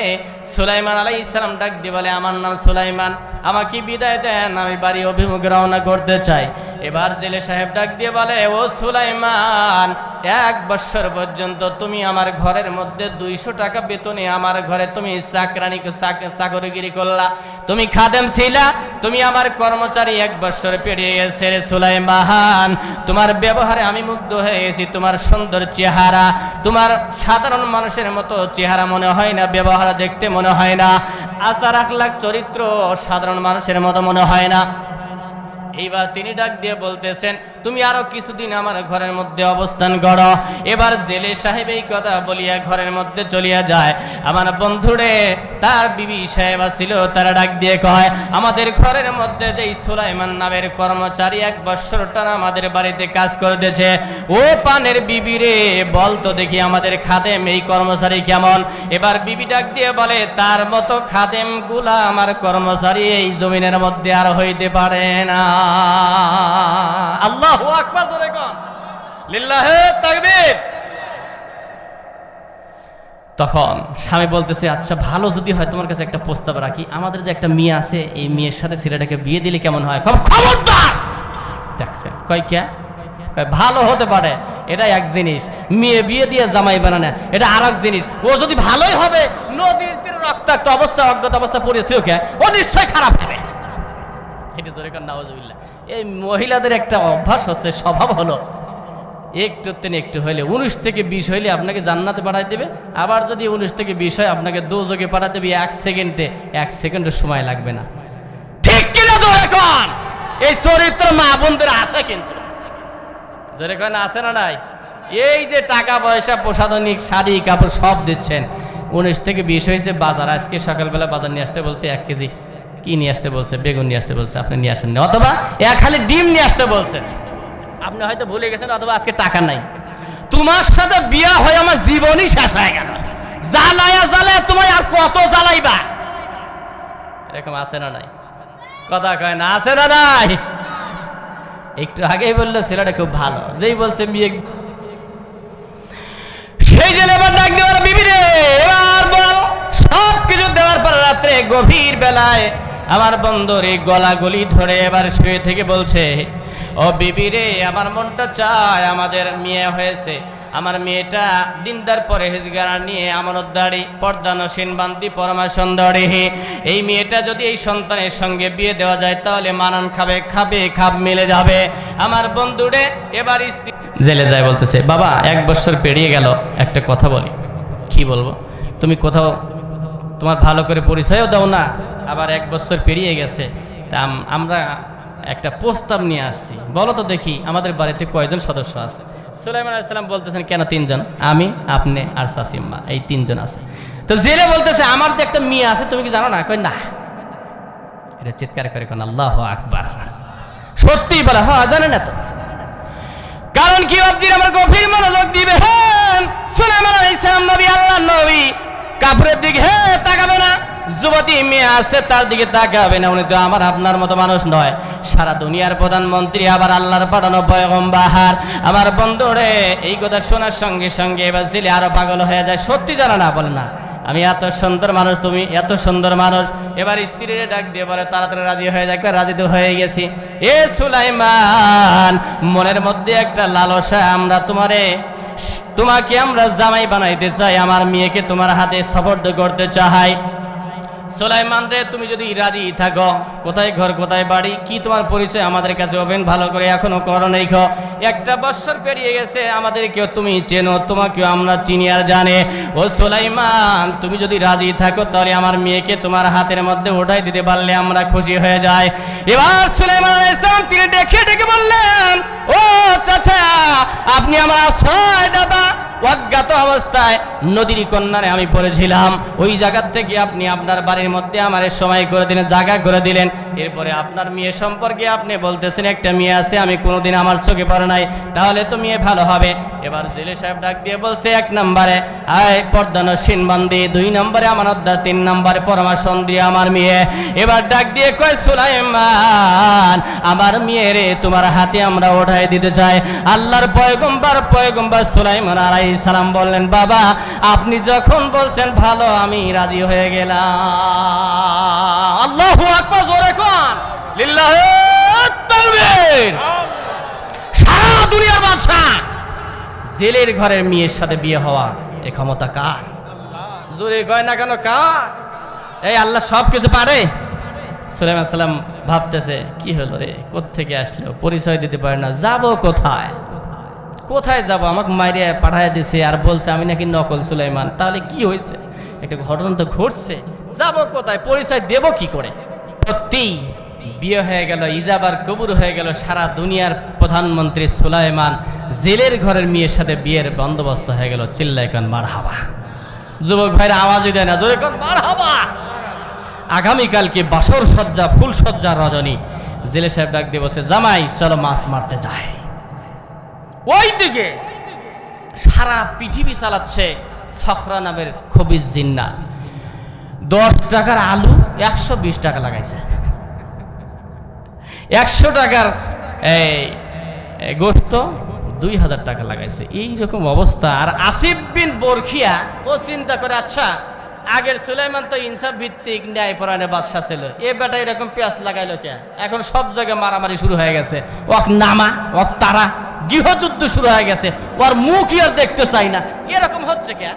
সুলাইমান আলাইহিস সালাম ডাক দিয়ে বলে আমার নাম সুলাইমান, আমাকে বিদায় দেন, আমি বাড়ি অভিমুখ রওনা করতে চাই। এবার জেলে সাহেব ডাক দিয়ে বলে ও সুলাইমান, 1 বছর পর্যন্ত তুমি আমার ঘরের মধ্যে 200 টাকা বেতনে আমার ঘরে তুমি চাকরিগিরি করলা, তুমি খাদেম ছিলা, তুমি আমার কর্মচারী। 1 বছর পেরিয়ে গেছে রে সুলাইমান, তোমার ব্যবহারে আমি মুগ্ধ হয়ে গেছি। তোমার সুন্দর চেহারা, তোমার সাধারণ মানুষের মতো চেহারা মনে হয় না, ব্যবহার দেখতে মনে হয় না, আচার আখলাক চরিত্র সাধারণ মানুষের মতো মনে হয় না। এইবার তিনি ডাক দিয়ে বলতেছেন তুমি আরো কিছুদিন আমার ঘরের মধ্যে অবস্থান করো। এবার জেলে সাহেব এই কথা বলিয়া ঘরের মধ্যে চলিয়া যায়। আমার বন্ধুরে তার বিবি সাহেবা ছিল, তারা ডাক দিয়ে কয় আমাদের ঘরের মধ্যে যেই সুলাইমান নামের কর্মচারী 1 বছর টানা আমাদের বাড়িতে কাজ করতেছে, ও পানের বিবি রে বল তো দেখি আমাদের খাদেম এই কর্মচারী কেমন। এবার বিবি ডাক দিয়ে বলে তার মতো খাদেম গুলা আমার কর্মচারী এই জমিনের মধ্যে আর হইতে পারে না। আল্লাহু আকবার জোরে কোন। লিল্লাহে তাকবীর। তখন স্বামী বলতেছে, আচ্ছা ভালো যদি হয় তোমার কাছে একটা প্রস্তাব রাখি, আমাদের যে একটা মেয়ে আছে এই মেয়ের সাথে ছেলেটাকে বিয়ে দিলে কেমন হয়? খবরদার! দেখছেন কয় কে কয় ভালো হতে পারে, এটা এক জিনিস, মেয়ে বিয়ে দিয়ে জামাই বানানো এটা আর এক জিনিস। ও যদি ভালোই হবে, নদীর তীরে রক্তাক্ত অবস্থা অজ্ঞাত অবস্থা পড়েছে ওকে, ও নিশ্চয় খারাপ হবে। এটা জোরে কর নাউজুবিল্লাহ। এই মহিলাদের একটা অভ্যাস হচ্ছে, স্বভাব হলো একটু একটু হইলে 19 থেকে 20 হইলে আপনাকে জান্নাতে পাঠাই দেবে, আবার যদি 19 থেকে 20 হয় আপনাকে দোজখে পাঠাই দেবে 1 সেকেন্ডের সময় লাগবে না। ঠিক কিনা জোরে কর? এই চরিত্র মা বোনদের আছে, কিন্তু জোরে কর না, আছে না নাই? এই যে টাকা পয়সা প্রসাধনিক শাড়ি কাপড় সব দিচ্ছেন, 19 থেকে 20 হয়েছে, বাজার আজকে সকালবেলা বাজার নিয়ে আসতে বলছে 1 কেজি কি নিয়ে আসতে বলছে, বেগুন নিয়ে আসতে বলছে, আপনি নিয়ে আসেন না, অথবা খালি ডিম নিয়ে আসতে বলছেন, আপনি হয়তো ভুলে গেছেন, অথবা আজকে টাকা নাই। তোমার সাথে বিয়া হয়ে আমার জীবনই শেষ হয়ে গেল, জ্বালায়া জ্বালায়া তোমায় আর কত জ্বালাইবা? এরকম আছে না নাই? কথা কয় না, আছে না নাই? একটু আগেই বললো ছেলেটা খুব ভালো, যেই বলছে বিয়ে, সেই জেলে এবার ডাক দেওয়ার বিবি রে, এবার বল। সব কিছু দেওয়ার পর রাত্রে গভীর বেলায় আমার বন্ধুর এই গলাগলি ধরে এবার শুয়ে থেকে বলছে, ও বিবি রে, আমার মনটা চায় আমাদের মেয়ে হয়েছে, আমার মেয়েটা দিনদার পরহেজগার নিয়ে আমানতদারি পর্দানসীন বান্তি পরমা সুন্দরী, এই মেয়েটা যদি এই সন্তানের সঙ্গে বিয়ে দেওয়া যায় তাহলে মানান খাপ মিলে যাবে। আমার বন্ধুরে এবার স্ত্রী জেলে যায়, বলতেছে, বাবা 1 বছর পেরিয়ে গেল, একটা কথা বলি। কি বলবো? তুমি কোথাও তোমার ভালো করে পরিচয়ও দাও না, আবার 1 বছর পেরিয়ে গেছে, তা আমরা একটা প্রস্তাব নিয়ে আসছি, বলো তো দেখি আমাদের বাড়িতে কয়জন সদস্য আছে? সুলাইমান আলাইহিস সালাম বলতেছেন, কেন 3 জন? আমি, আপনি আর শাশুড়িমা, এই 3 জন আছে। তো জেলে বলতেছে, আমার যে একটা মেয়ে আছে তুমি কি জানো না? কই না। এটা চিৎকার করে কোন আল্লাহু আকবার। সত্যি বলে, হ্যাঁ জানেন না তো? কারণ কি আপনি আমার গভীর মনোযোগ দিবেন। সুলাইমান আলাইহিস সালাম নবী, আল্লাহর নবী, কাফেরের দিকে তাকাবে না, যুবতী মেয়ে আছে তার দিকে তাকাবে না, উনি তো আমার আপনার মতো মানুষ নয়, সারা দুনিয়ার প্রধানমন্ত্রী, আবার আল্লাহর পাঠানো পয়গম্বর। আমার বন্ধুরে এই কথা শোনার সঙ্গে সঙ্গে এবার জেলে আরো পাগল হয়ে যায়। সত্যি জানা না? বলে না, আমি এত সুন্দর মানুষ, তুমি এত সুন্দর মানুষ। এবার স্ত্রীরে ডাক দিয়ে বলে, তাড়াতাড়ি রাজি হয়ে যায়। রাজি তো হয়ে গেছি। এ সুলাইমান, মনের মধ্যে একটা লালসা, আমরা তোমাকে আমরা জামাই বানাইতে চাই, আমার মেয়েকে তোমার হাতে সুপর্দ করতে চাই। সুলাইমান রে, তুমি যদি রাজি থাকো, কোথায় ঘর কোথায় বাড়ি, কি তোমার পরিচয় আমাদের কাছে ওপেন ভালো করে, এখনো করো নাই। 1 বছর পেরিয়ে গেছে, আমাদেরকেও তুমি চেনো, তোমাকেও আমরা চিনি আর জানে। ও সুলাইমান, তুমি যদি রাজি থাকো তাহলে আমার মেয়েকে তোমার হাতের মধ্যে উঠাই দিতে পারলে আমরা খুশি হয়ে যাই। এবার সুলাইমান আলাইহিস সালাম তিনি ডেকে বললেন, ও চাচা, আপনি আমার আশ্রয় দাদা, অজ্ঞাত অবস্থায় নদীর কন্যারে আমি পড়েছিলাম, ওই জায়গা থেকে আপনি আপনার বাড়ির মধ্যে আমার সময় করে দিলেন, জায়গা করে দিলেন। এরপরে আপনার মেয়ে সম্পর্কে আপনি বলতেছেন একটা মেয়ে আছে, আমি কোনোদিন আমার চোখে পড়ে নাই, তাহলে তো মেয়ে ভালো হবে। এবার জেলে সাহেব ডাক দিয়ে বলছে, 1 নম্বরে পর্দানসীন বান্দি, 2 নম্বরে আমানতদার, 3 নম্বরে পরমাশন দিয়ে আমার মেয়ে। এবার ডাক দিয়ে কয়, সুলাইমান, আমার মেয়ে রে তোমার হাতে আমরা ওঠাই দিতে চাই। আল্লাহর পয়গম্বর সুলাইমান আলাইহিস সালাম বললেন, বাবা আপনি যখন বলছেন ভালো, আমি রাজি হয়ে গেলাম। আল্লাহু আকবার, জোরে কোন লিল্লাহি তাকবীর। সারা দুনিয়ার বাদশা, জেলের ঘরের মেয়ের সাথে বিয়ে হওয়া, এই ক্ষমতা কার? জোরে কয় না কেন, কার? এই আল্লাহ সব কিছু পারে। সুলাইমান সালাম ভাবতেছে, কি হলো রে, কোত্থেকে আসলো, পরিচয় দিতে পারে না, যাবো কোথায় যাব? আমাকে মাইরে পাঠায় দিছে আর বলছে আমি নাকি নকল সুলাইমান। তাহলে কি হয়েছে? একটা ঘটনা তো ঘটছে, যাব কোথায়, পরিচয় দেব কি করে? সত্যি বিয়ে হয়ে গেল, ইজাবার কবুর হয়ে গেল। সারা দুনিয়ার প্রধানমন্ত্রী সুলাইমান জেলের ঘরের মেয়ের সাথে বিয়ের বন্দোবস্ত হয়ে গেল। চিল্লায় কান মারহাবা। যুবক ভাইরা আওয়াজই দেয় না, জোরে কান মারহাবা। আগামীকালকে বাসর সজ্জা, ফুল সজ্জা রজনী। জেলে সাহেব ডাক দিয়ে বলছে, জামাই চলো মাছ মারতে যায়। ওই দিকে সারা পৃথিবী চালাচ্ছে সখরা নামের খবিজ জিন্নাত। 10 টাকার আলু 120 টাকা লাগাইছে, 100 টাকার গোস্ত 2000 টাকা লাগাইছে। এইরকম অবস্থা। আর আসিফ বিন বরখিয়া ও চিন্তা করে, আচ্ছা আগের সুলাইমান তো ইনসাফ ভিত্তিক ন্যায় পরায়ণের বাদশা ছিল, এ বেটা এরকম পেঁয়াজ লাগাইলো কে? এখন সব জায়গায় মারামারি শুরু হয়ে গেছে, ওক নামা ওক তারা, গৃহযুদ্ধ শুরু হয়ে গেছে, ওর মুখই আর দেখতে চাই না, এরকম হচ্ছে কে?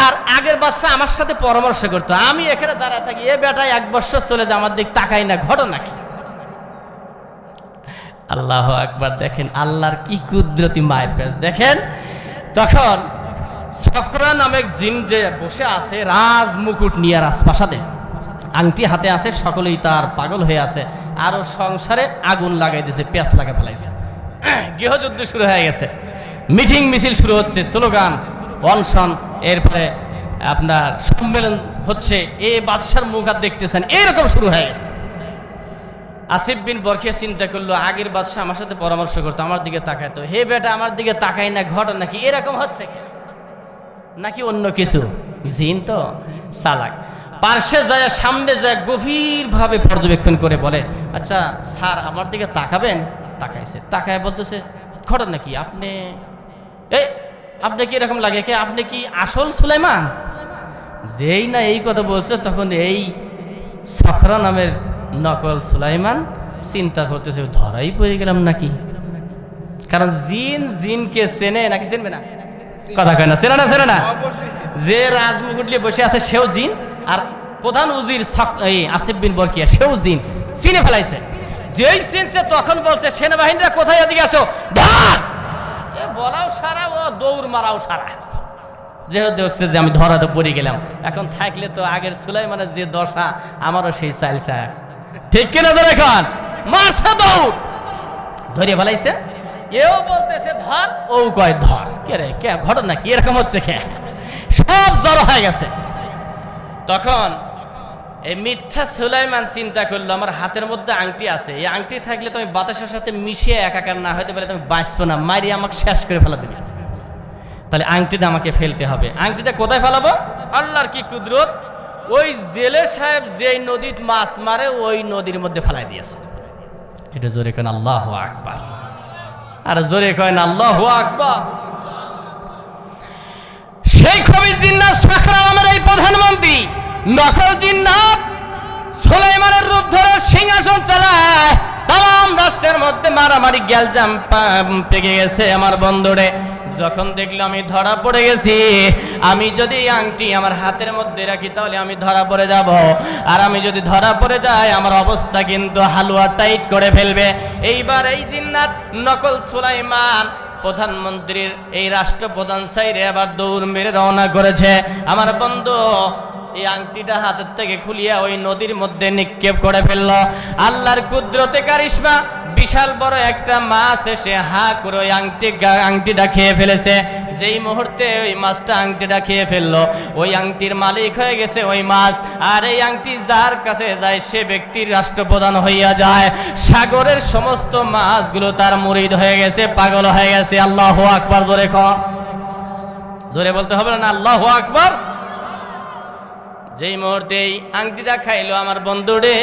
আর আগের বাদশা আমার সাথে পরামর্শ করতো, আমি এখানে দাঁড়ায় থাকি, এ বেটা 1 বছর চলে যায় আমার দিক তাকাই না, ঘটনা কি? আল্লাহ আকবার। দেখেন আল্লাহর কি কুদরতি মায়ের পেজ দেখেন। তখন সকরা নামের জিন যে বসে আছে রাজ মুকুট নিয়ে রাজপ্রাসাদে, আংটি হাতে আছে, সকলেই তার পাগল হয়ে আছে, আরো সংসারে আগুন লাগাই দিয়েছে, পেঁয়াজ লাগা ফেলাইছে, গৃহযুদ্ধ শুরু হয়ে গেছে, মিটিং মিছিল শুরু হচ্ছে, স্লোগান অনশন, এরপরে আপনার সম্মেলন হচ্ছে, এই বাদশার মুখ আর দেখতেছেন, এরকম শুরু হয়ে গেছে। আসিফ বিন বরখিয়া চিন্তা করলো, আগের বাদশা আমার সাথে পরামর্শ করতো, আমার দিকে তাকাইতো, হে বেটা আমার দিকে তাকাই না, ঘটনা কি? এরকম হচ্ছে নাকি অন্য কিছু? জিন তো চালাক। পার্শ্বে যায়, সামনে যায়, গভীর ভাবে পর্যবেক্ষণ করে বলে, আচ্ছা স্যার আমার দিকে তাকাবেন? তাকাইছে, তাকায় বলতেছে, ঘটনা কি? আপনি আপনি কি এরকম লাগে কে? আপনি কি আসল সুলাইমান? যেই না এই কথা বলছে, তখন এই সখরা নামের নকল সুলাইমান চিন্তা করতেছে, ধরাই পড়ে গেলাম নাকি? কারণ জিন জিনকে চেনে নাকি চিনবে না? কথা কয় না, চেনে না? চেনে না? যে রাজমুকুট নিয়ে বসে আছে সেও জিন, আর প্রধান উজির আসিফ বিন বরখিয়া সেও জিন, চিনে ফেলাইছে। যেই চিনছে তখন বলছে, সেনাবাহিনীরা কোথায়, এদিকে আসো, ধর! এ বলাও সারা, ও দৌড় মারাও সারা, যেহেতু দেখছে যে আমি ধরাতে পড়ে গেলাম, এখন থাকলে তো আগের সুলাইমানের যে দশা আমারও সেই চাইলসা, ঠিক কিনা? ধরে এখন মারছে, দৌড় ধরিয়ে ফেলাইছে। এও বলতেছে ধর, ও কয় ধর, কে রে কে? ঘটনা কি? এরকম হচ্ছে কে? সব জড়ো হয়ে গেছে। তখন এই মিথ্যা সুলাইমান চিন্তা করলো, আমার হাতের মধ্যে আংটি আছে, এই আংটি থাকলে তুমি বাতাসের সাথে মিশিয়ে একাকার না হইতে পারে, তুমি বাঁচবো না, মারি আমাকে শেষ করে ফেলা দেবে। তাহলে আংটিটা আমাকে ফেলতে হবে। আংটিটা কোথায় ফেলাবো? আল্লাহর কি কুদরত, ওই জেলে সাহেব যেই নদীতে মাছ মারে ওই নদীর মধ্যে ফেলাই দিয়েছে। এটা জোরে কেন আল্লাহু আকবার, আর জোরে কয় না আল্লাহু আকবার। সেই খবির জিন্নাত সখরা নামের এই প্রধানমন্ত্রী নকল জিন্নাত সুলাইমানের রূপ ধরে সিংহাসন চালায়, তাম রাষ্ট্রের মধ্যে মারামারি গ্যালজাম পেকে গেছে। আমার বন্ধুরে যখন দেখলো আমি ধরা পড়ে গেছি, আমি যদি আংটি আমার হাতের মধ্যে রাখি তাহলে আমি ধরা পড়ে যাব, আর আমি যদি ধরা পড়ে যাই আমার অবস্থা কিন্তু হালুয়া টাইট করে ফেলবে। এইবার এই জিন্নাত নকল সুলাইমান প্রধানমন্ত্রীর এই রাষ্ট্রপ্রধান সাইরে আবার দৌড় মেরে রওনা করেছে। আমার বন্ধু এই আংটিটা হাতের থেকে খুলিয়া ওই নদীর মধ্যে নিক্ষেপ করে ফেলল। আল্লাহর কুদরতে কারিশমা, বিশাল বড় একটা মাছ এসে হা করে ওই আংটিটা খেয়ে ফেলেছে। যেই মুহূর্তে ওই মাছটা আংটিটা খেয়ে ফেললো, ওই আংটির মালিক হয়ে গেছে ওই মাছ, আর এই আংটি যার কাছে যায় সে ব্যক্তির রাষ্ট্রপ্রধান হইয়া যায়। সাগরের সমস্ত মাছগুলো তার মুরিদ হয়ে গেছে, পাগল হয়ে গেছে। আল্লাহু আকবার। জোরে কর, জোরে বলতে হবে না আল্লাহু আকবার। যেই মুহূর্তে আংটিটা খাইলো আমার বন্ধুরে,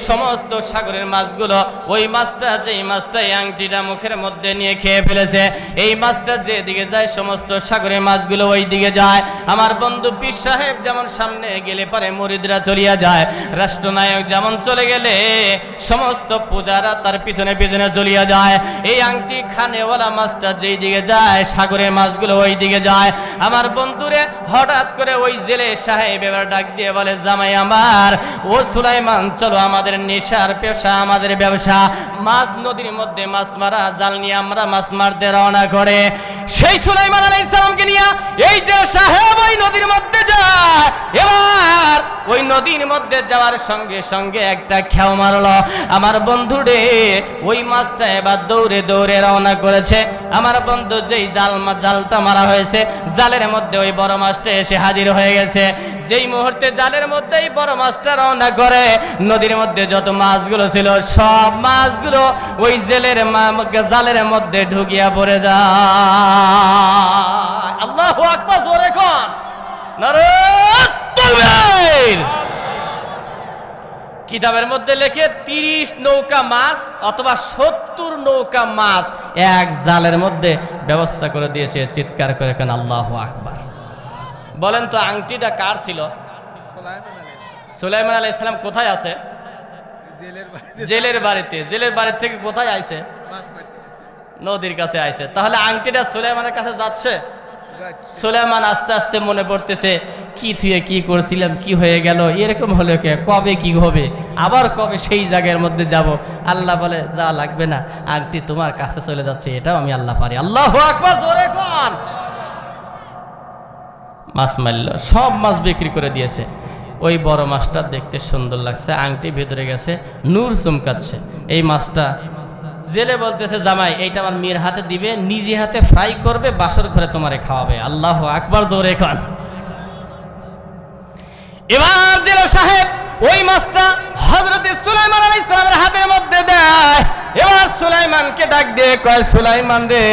সমস্ত সাগরের মাছগুলো ওই মাছটা, যেই মাছটা এই আংটিটা মুখের মধ্যে নিয়ে খেয়ে ফেলেছে, এই মাছটা যেদিকে যায় সমস্ত সাগরের মাছগুলো ওই দিকে যায়। আমার বন্ধু পীর সাহেব যেমন সামনে গেলে পারে মুরিদরা চলিয়া যায়, রাষ্ট্রনায়ক যেমন চলে গেলে সমস্ত পূজারা তার পিছনে পিছনে চলিয়া যায়। এই আংটি খানেওয়ালা মাছটা যেই দিকে যায় সাগরের মাছগুলো ওই দিকে যায়। আমার বন্ধুরে হঠাৎ করে ওই জেলে সাহেব এবার ডাক দিয়ে বলে, জামাই আমার, ও সুলাইমান চলো, আমাদের নেশার পেশা, আমাদের ব্যবসা মাছ নদীর মধ্যে মাছ মারা, জাল নিয়ে আমরা মাছ মারতে রওনা করে। সেই সুলাইমান আলাইহিস সালামকে নিয়ে এই যে সাহেব ওই নদীর মধ্যে যায়। এবার ওই নদীর মধ্যে যাওয়ার সঙ্গে সঙ্গে একটা খেও মারলো। আমার বন্ধুরে ওই মাছটা এবার দৌড়ে দৌড়ে রওনা করেছে। আমার বন্ধু যেই জালটা মারা হয়েছে, জালের মধ্যে ওই বড় মাছটা এসে হাজির হয়ে গেছে। যেই মুহূর্তে জালের মধ্যে এই বড় মাছটা রওনা করে, নদীর মধ্যে যত মাছগুলো ছিল সব মাছগুলো ওই জালের মধ্যে ঢুকিয়া পড়ে যায়। আল্লাহু আকবার। জোরে কোন নারে তাকবীর। কিতাবের মধ্যে লেখে 30 নৌকা মাছ অথবা 70 নৌকা মাছ এক জালের মধ্যে ব্যবস্থা করে দিয়েছে। চিৎকার করে কেন আল্লাহু আকবার। বলেন তো আংটিটা কার ছিল? সুলাইমান আলাইহিস সালাম কোথায় আছে? জেলের বাড়িতে। জেলের বাড়ি থেকে কোথায় আইছে? নদীর কাছে আইছে। তাহলে আংটিটা সুলাইমানের কাছে যাচ্ছে। সুলাইমান আস্তে আস্তে মনে পড়তেছে, কি থুয়ে কি করছিলাম, কি হয়ে গেল, এরকম হলো কে, কবে কি হবে, আবার কবে সেই জায়গার মধ্যে যাব। আল্লাহ বলে যা লাগবে না, আংটি তোমার কাছে চলে যাচ্ছে, এটাও আমি আল্লাহ পারি। আল্লাহু আকবার, জোরে কোন। মাছ মারল, সব মাছ বিক্রি করে দিয়েছে। ওই বড় মাছটা দেখতে সুন্দর লাগছে, আংটি ভেতরে গেছে, নূর চমকাচ্ছে। এই মাছটা জেলে বলতেছে, জামাই এইটা আমার মেয়ের হাতে দিবে, নিজে হাতে ফ্রাই করবে, বাসর ঘরে তোমারে খাওয়াবে। আল্লাহু আকবার, জোরে কোন। এবার জেলে সাহেব ওই মাছটা হযরত সুলাইমান আলাইহিস সালামের হাতের মধ্যে দেয়। এবার সুলাইমানকে ডাক দিয়ে কয়, সুলাইমান রে,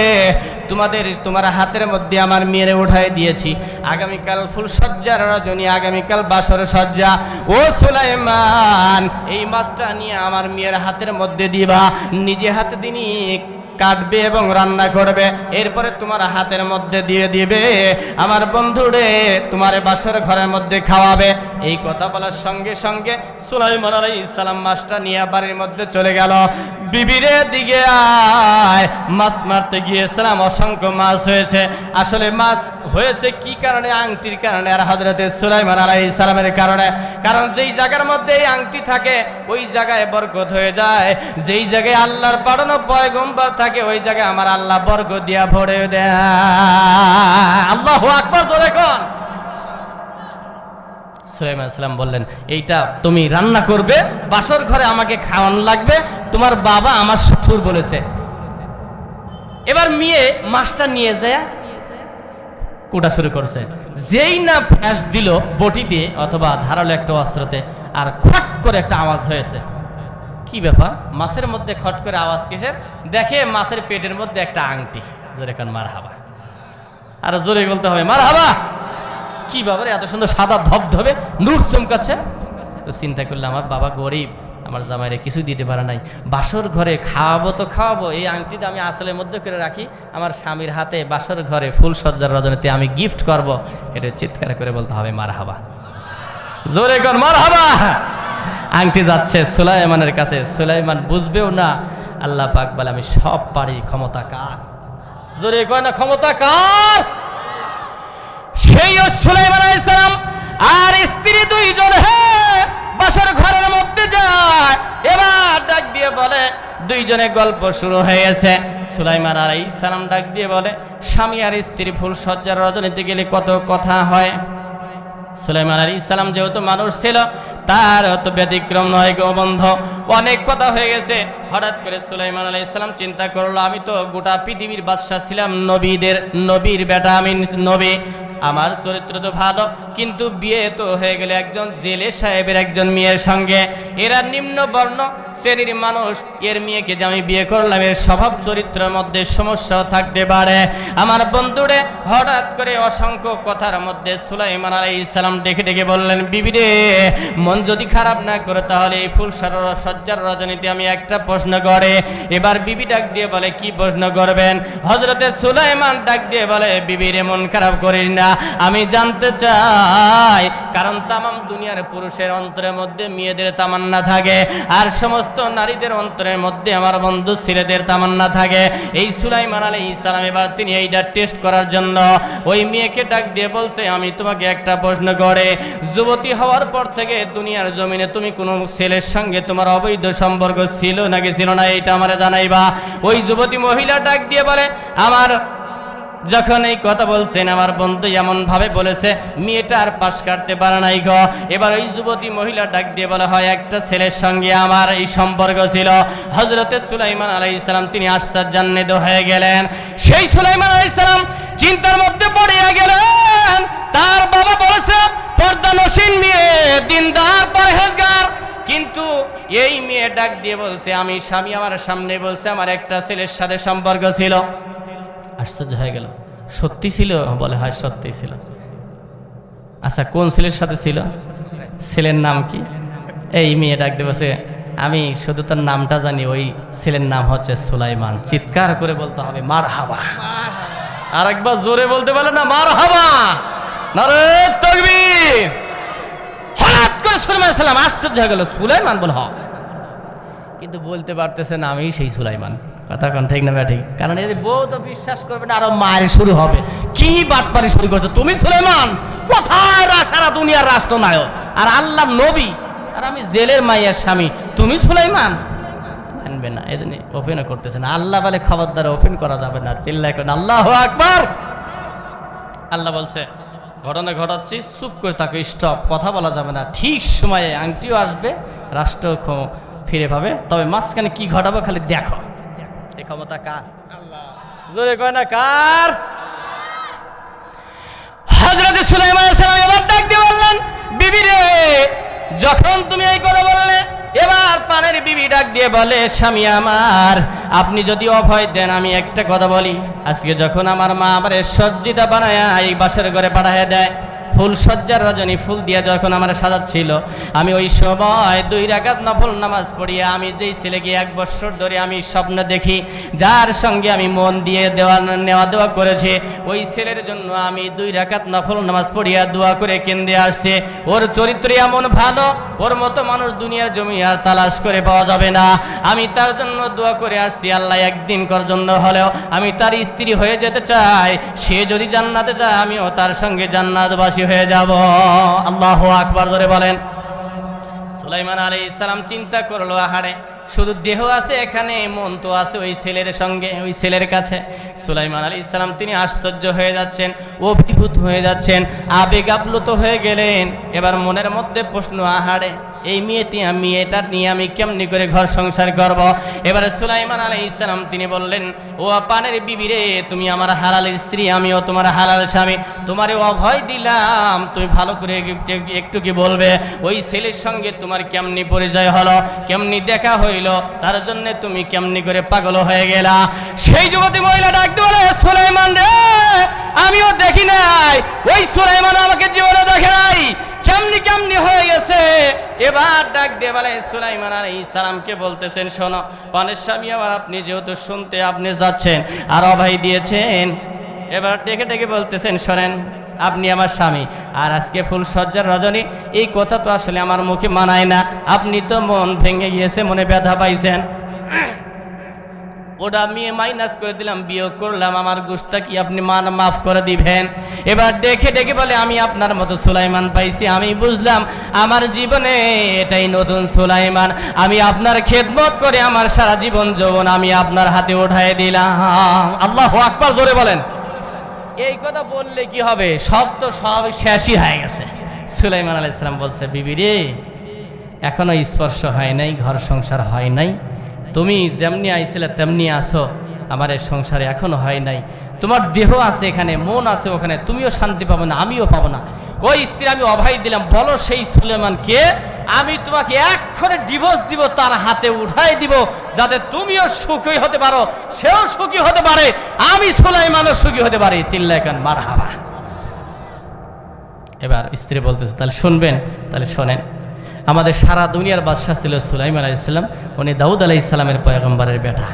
তোমার হাতের মধ্যে আমার মেয়েরে উঠাই দিয়েছি, আগামীকাল ফুল সজ্জার রজনী, আগামীকাল বাসর সজ্জা। ও সুলাইমান, এই মাছটা নিয়ে আমার মেয়ের হাতের মধ্যে দিবা, নিজে হাতে দিনই কাটবে এবং রান্না করবে, এরপরে তোমার হাতের মধ্যে দিয়ে দিবে, আমার বন্ধুরে তোমার বাসর ঘরের মধ্যে খাওয়াবে। এই কথা বলার সঙ্গে সঙ্গে সুলাইমান আলাইহিস সালাম মাছটা নিয়ে বাড়ির মধ্যে চলে গেল। বিবিরে দিকে আয়, মাছ মারতে গিয়েছিলাম, অসংখ্য মাছ হয়েছে। আসলে মাছ হয়েছে কি কারণে? আংটির কারণে আর হযরতে সুলাইমান আলাইহিস সালামের কারণে। কারণ যেই জায়গার মধ্যে এই আংটি থাকে ওই জায়গায় বরকত হয়ে যায়। যেই জায়গায় আল্লাহর পাঠানো পয়গম্বর থাকে ওই জায়গায় আমার আল্লাহ বরকত দিয়া ভরে দেয়। আল্লাহু আকবার, জোরে কোন। সুলাইমান আলাইহিস সালাম বললেন, এইটা তুমি রান্না করবে, বাসর ঘরে আমাকে খাওয়ানো লাগবে, তোমার বাবা আমার শ্বশুর বলেছে। এবার মেয়ে মাছটা নিয়ে যায় কোটা শুরু করছে। যেই না ফ্যাস দিল বটি দিয়ে অথবা ধারালো একটা অস্ত্রতে, আর খট করে একটা আওয়াজ হয়েছে। কি ব্যাপার, মাছের মধ্যে খট করে আওয়াজ কিসের? দেখে মাছের পেটের মধ্যে একটা আংটি। জোরে কান মারহাবা, আর জোরে বলতে হবে মারহাবা। কি ব্যাপারে এত সুন্দর সাদা ধবধবে নূর চমকাচ্ছে। তো চিন্তা করলে আমার বাবা গরিব, আমার জামাইরে কিছু দিতে পারে নাই, বাসর ঘরে খাওয়াবো তো খাওয়াবো, এই আংটিটা আমি আসলের মধ্যে করে রাখি, আমার স্বামীর হাতে বাসর ঘরে ফুল সজ্জার রজনীতে আমি গিফট করব। এটা চিৎকার করে বলতে হবে মারহাবা, জোরে কর মারহাবা। আংটি যাচ্ছে সুলাইমানের কাছে, সুলাইমান বুঝবেও না। আল্লাহ পাক বলে, আমি সব পারি, ক্ষমতা কার? জোরে কয় না, ক্ষমতা কার? সেই সুলাইমান আলাইহিস সালাম আর স্ত্রী দুইজন বাসর ঘরের মধ্যে যায়। এবার ডাক দিয়ে বলে, দুইজনে গল্প শুরু হয়ে গেছে। সুলাইমান আলাইহিস সালাম ডাক দিয়ে বলে, স্বামী আর স্ত্রী ফুল সজ্জার রজনীতে গেলে কত কথা হয়। সুলাইমান আলাইহিস সালাম যেহেতু মানুষ ছিল, তার অত ব্যতিক্রম নয় গো বন্ধু, অনেক কথা হয়ে গেছে। হঠাৎ করে সুলাইমান আলাইহিস সালাম চিন্তা করলো, আমি তো গোটা পৃথিবীর বাদশা ছিলাম, নবীর বেটা, আমি নবী, আমার চরিত্র তো ভালো, কিন্তু বিয়ে তো হয়ে গেলে একজন জেলে সাহেবের একজন মেয়ের সঙ্গে। এরা নিম্ন বর্ণ শ্রেণীর মানুষ, এর মেয়েকে যে আমি বিয়ে করলাম, এর স্বভাব চরিত্রের মধ্যে সমস্যাও থাকতে পারে। আমার বন্ধুরে হঠাৎ করে অসংখ্য কথার মধ্যে সুলাইমান আলাইহিস সালাম ডেকে ডেকে বললেন, বিবি রে, মন যদি খারাপ না করে তাহলে এই ফুল সজ্জার রজনীতে আমি একটা প্রশ্ন করে। এবার বিবি ডাক দিয়ে বলে, কি প্রশ্ন করবেন? হযরতে সুলাইমান ডাক দিয়ে বলে, বিবি রে, মন খারাপ করিস না, আমি জানতে চাই, কারণ তামাম দুনিয়ার পুরুষের অন্তরের মধ্যে মেয়েদের তামান্না থাকে, আর সমস্ত নারীদের অন্তরের মধ্যে আমার বন্ধু ছেলেদের তামান্না থাকে। এই সুলাইমান আলাইহিস সালাম এবার তিনি এইটা টেস্ট করার জন্য ওই মেয়েকে ডাক দিয়ে বলছে, আমি তোমাকে একটা প্রশ্ন করে, যুবতী হওয়ার পর থেকে দুনিয়ার জমিনে তুমি কোনো ছেলের সঙ্গে তোমার অবৈধ সম্পর্ক ছিল নাকি ছিল না, এইটা আমারে জানাইবা। ওই যুবতী মহিলা ডাক দিয়ে বলে, আমার যখন এই কথা বলছেন আমার বন্ধু এমন ভাবে বলেছে মেয়েটা আর পাশ কাটতে পারে নাই গো। এবার ওই যুবতী মহিলা ডাক দিয়ে বলা হয়, একটা ছেলের সঙ্গে আমার এই সম্পর্ক ছিল। হযরতে সুলাইমান আলাইহিস সালাম তিনি আশ্চর্যান্বিত হয়ে গেলেন। সেই সুলাইমান আলাইহিস সালাম চিন্তার মধ্যে পড়িয়া গেলেন। তার বাবা বলেছে পর্দানশীল মেয়ে, দিনদার, পরহেজগার, কিন্তু এই মেয়ে ডাক দিয়ে বলছে, আমি স্বামী আমার সামনে বলছে আমার একটা ছেলের সাথে সম্পর্ক ছিল। আশ্চর্য হয়ে গেল, সত্যি ছিল? বলে, হয় সত্যি ছিল। আচ্ছা, কোন ছেলের সাথে ছিল? ছেলের নাম কি? এই মেয়ে ডাক দিয়ে বলছে, আমি শুধু তার নামটা জানি, ওই ছেলের নাম হচ্ছে সুলাইমান। চিৎকার করে বলতে হবে মারহাবা। আর একবার জোরে বলতে পারলে না মারহাবা, নারে তাকবীর। হঠাৎ করে সুলাইমান আলাইহিস সালাম আশ্চর্য হয়ে গেল, সুলাইমান বল, হ্যাঁ, কিন্তু বলতে পারতেছে না আমি সেই সুলাইমান। কথা কোন ঠিক না ঠিক? কারণ এই বউ তো বিশ্বাস করবে না, আরো মায়ের শুরু হবে, কি বাটপারি শুরু করছো তুমি সুলাইমান, কোথায় সারা দুনিয়ার রাষ্ট্রনায়ক আর আল্লাহ নবী, আর আমি জেলের মাইয়ার স্বামী, তুমি সুলাইমান? মানবে না, এই জন্য ওপেনও করতেছে না। আল্লাহ বলে খবরদার ওপেন করা যাবে না, চিল্লায় করেন আল্লাহু আকবার। আল্লাহ বলছে ঘটনা ঘটাচ্ছি, চুপ করে তাকে স্টপ, কথা বলা যাবে না। ঠিক সময়ে আংটিও আসবে, রাষ্ট্র ফিরে পাবে, তবে মাঝখানে কি ঘটাবো খালি দেখো। এই ক্ষমতা কার? জোরে কয় না কার? হযরত সুলাইমান আলাইহিস সালাম এবার ডাক দিয়ে বললেন, বিবি রে, যখন তুমি এই কথা বললে, এবার পানের বিবি ডাক দিয়ে বলে, স্বামী আমার, আপনি যদি অভয় দেন আমি একটা কথা বলি। আজকে যখন আমার মা আমার সজ্জিতা বানায়া এই বাসর ঘরে পাঠায় দেয়, ফুল সজ্জার রজনী ফুল দিয়ে যখন আমার সাজাচ্ছিল, আমি ওই সময় 2 রাকাত নফল নামাজ পড়িয়া আমি যেই ছেলেকে 1 বছর ধরে আমি স্বপ্ন দেখি, যার সঙ্গে আমি মন দিয়ে নেওয়া দেওয়া করেছি, ওই ছেলের জন্য আমি 2 রাকাত নফল নামাজ পড়িয়া দোয়া করে কেন্দ্রে আসছে। ওর চরিত্র এমন ভালো, ওর মতো মানুষ দুনিয়ার জমি আর তালাশ করে পাওয়া যাবে না। আমি তার জন্য দোয়া করে আসছি, আল্লাহ একদিন কর জন্য হলেও আমি তার স্ত্রী হয়ে যেতে চাই। সে যদি জান্নাতে যায় আমিও তার সঙ্গে জান্নাতবাসী হয়ে যাব। আল্লাহু আকবার জোরে বলেন। সুলাইমান আলাইহিস সালাম চিন্তা করলো, আহারে, শুধু দেহ আছে এখানে, মন তো আছে ওই ছেলের সঙ্গে, ওই ছেলের কাছে। সুলাইমান আলাইহিস সালাম তিনি আশ্চর্য হয়ে যাচ্ছেন, অভিভূত হয়ে যাচ্ছেন, আবেগ আপ্লুত হয়ে গেলেন। এবার মনের মধ্যে প্রশ্ন, আহারে, এই মেয়েটা নিয়ে আমি কেমনি করে ঘর সংসার করব? এবারে সুলাইমান আলাইহিস সালাম তিনি বললেন, ও পানের বিবি রে, তুমি আমার হালালের স্ত্রী, আমিও তোমার হালাল স্বামী, তোমারে অভয় দিলাম, তুমি ভালো করে একটু কি বলবে, ওই ছেলের সঙ্গে তোমার কেমনি পরিচয় হলো, কেমনি দেখা হইল, তার জন্য তুমি কেমনি করে পাগল হয়ে গেলা? সেই যুবতী মহিলা ডাকতে বলে, সুলাইমান রে, আমিও দেখি নাই, ওই সুলাইমান আমাকে জীবনে দেখে নাই, কেমনি হয়ে গেছে। এবার ডাক দিয়ে বলে, সুলাইমান আলাইহিস সালামকে বলতেছেন, শোনো পানের স্বামী আমার, আপনি যেহেতু শুনতে আপনি যাচ্ছেন আর অভয় দিয়েছেন, এবার ডেকে বলতেছেন, শোনেন, আপনি আমার স্বামী, আর আজকে ফুল সজ্জার রজনী, এই কথা তো আসলে আমার মুখে মানায় না। আপনি তো মন ভেঙে গিয়েছে, মনে ব্যথা পাইছেন, ওটা আমি মাইনাস করে দিলাম, বিয়োগ করলাম, আমার গোশটা কি আপনি মাফ করে দিবেন? এবার ডেকে বলে, আমি আপনার মতো সুলাইমান পাইছি, আমি বুঝলাম আমার জীবনে এটাই নতুন সুলাইমান, আমি আপনার খেদমত করে আমার সারা জীবন যৌবন আমি আপনার হাতে উঠায় দিলাম। আল্লাহু আকবার জোরে বলেন। এই কথা বললে কি হবে, সব তো সব শেষই হয়ে গেছে। সুলাইমান আলাইহিস সালাম বলছে, বিবি রে, এখনো স্পর্শ হয় নাই, ঘর সংসার হয় নাই, তুমি যেমনি আইছিলে তেমনি আসো, আমার এই সংসারে এখনো হয় নাই, তোমার দেহ আছে এখানে, মন আছে ওখানে, তুমিও শান্তি পাবো না, আমিও পাবো না। ওই স্ত্রী আমি অভয় দিলাম, বলো সেই সুলাইমানকে, আমি তোমাকে এক্ষণে ডিভোর্স দিব, তার হাতে উঠাই দিব, যাতে তুমিও সুখী হতে পারো, সেও সুখী হতে পারে, আমি সুলাইমানও সুখী হতে পারি। চিল্লায় কান মারহাবা। এবার স্ত্রী বলতেছে, তাহলে শুনবেন? তাহলে শোনেন, আমাদের সারা দুনিয়ার বাদশাহ ছিল সুলাইমান আলাইহিস সালাম, উনি দাউদ আলাইহিস সালামের পয়গম্বরের বেটা,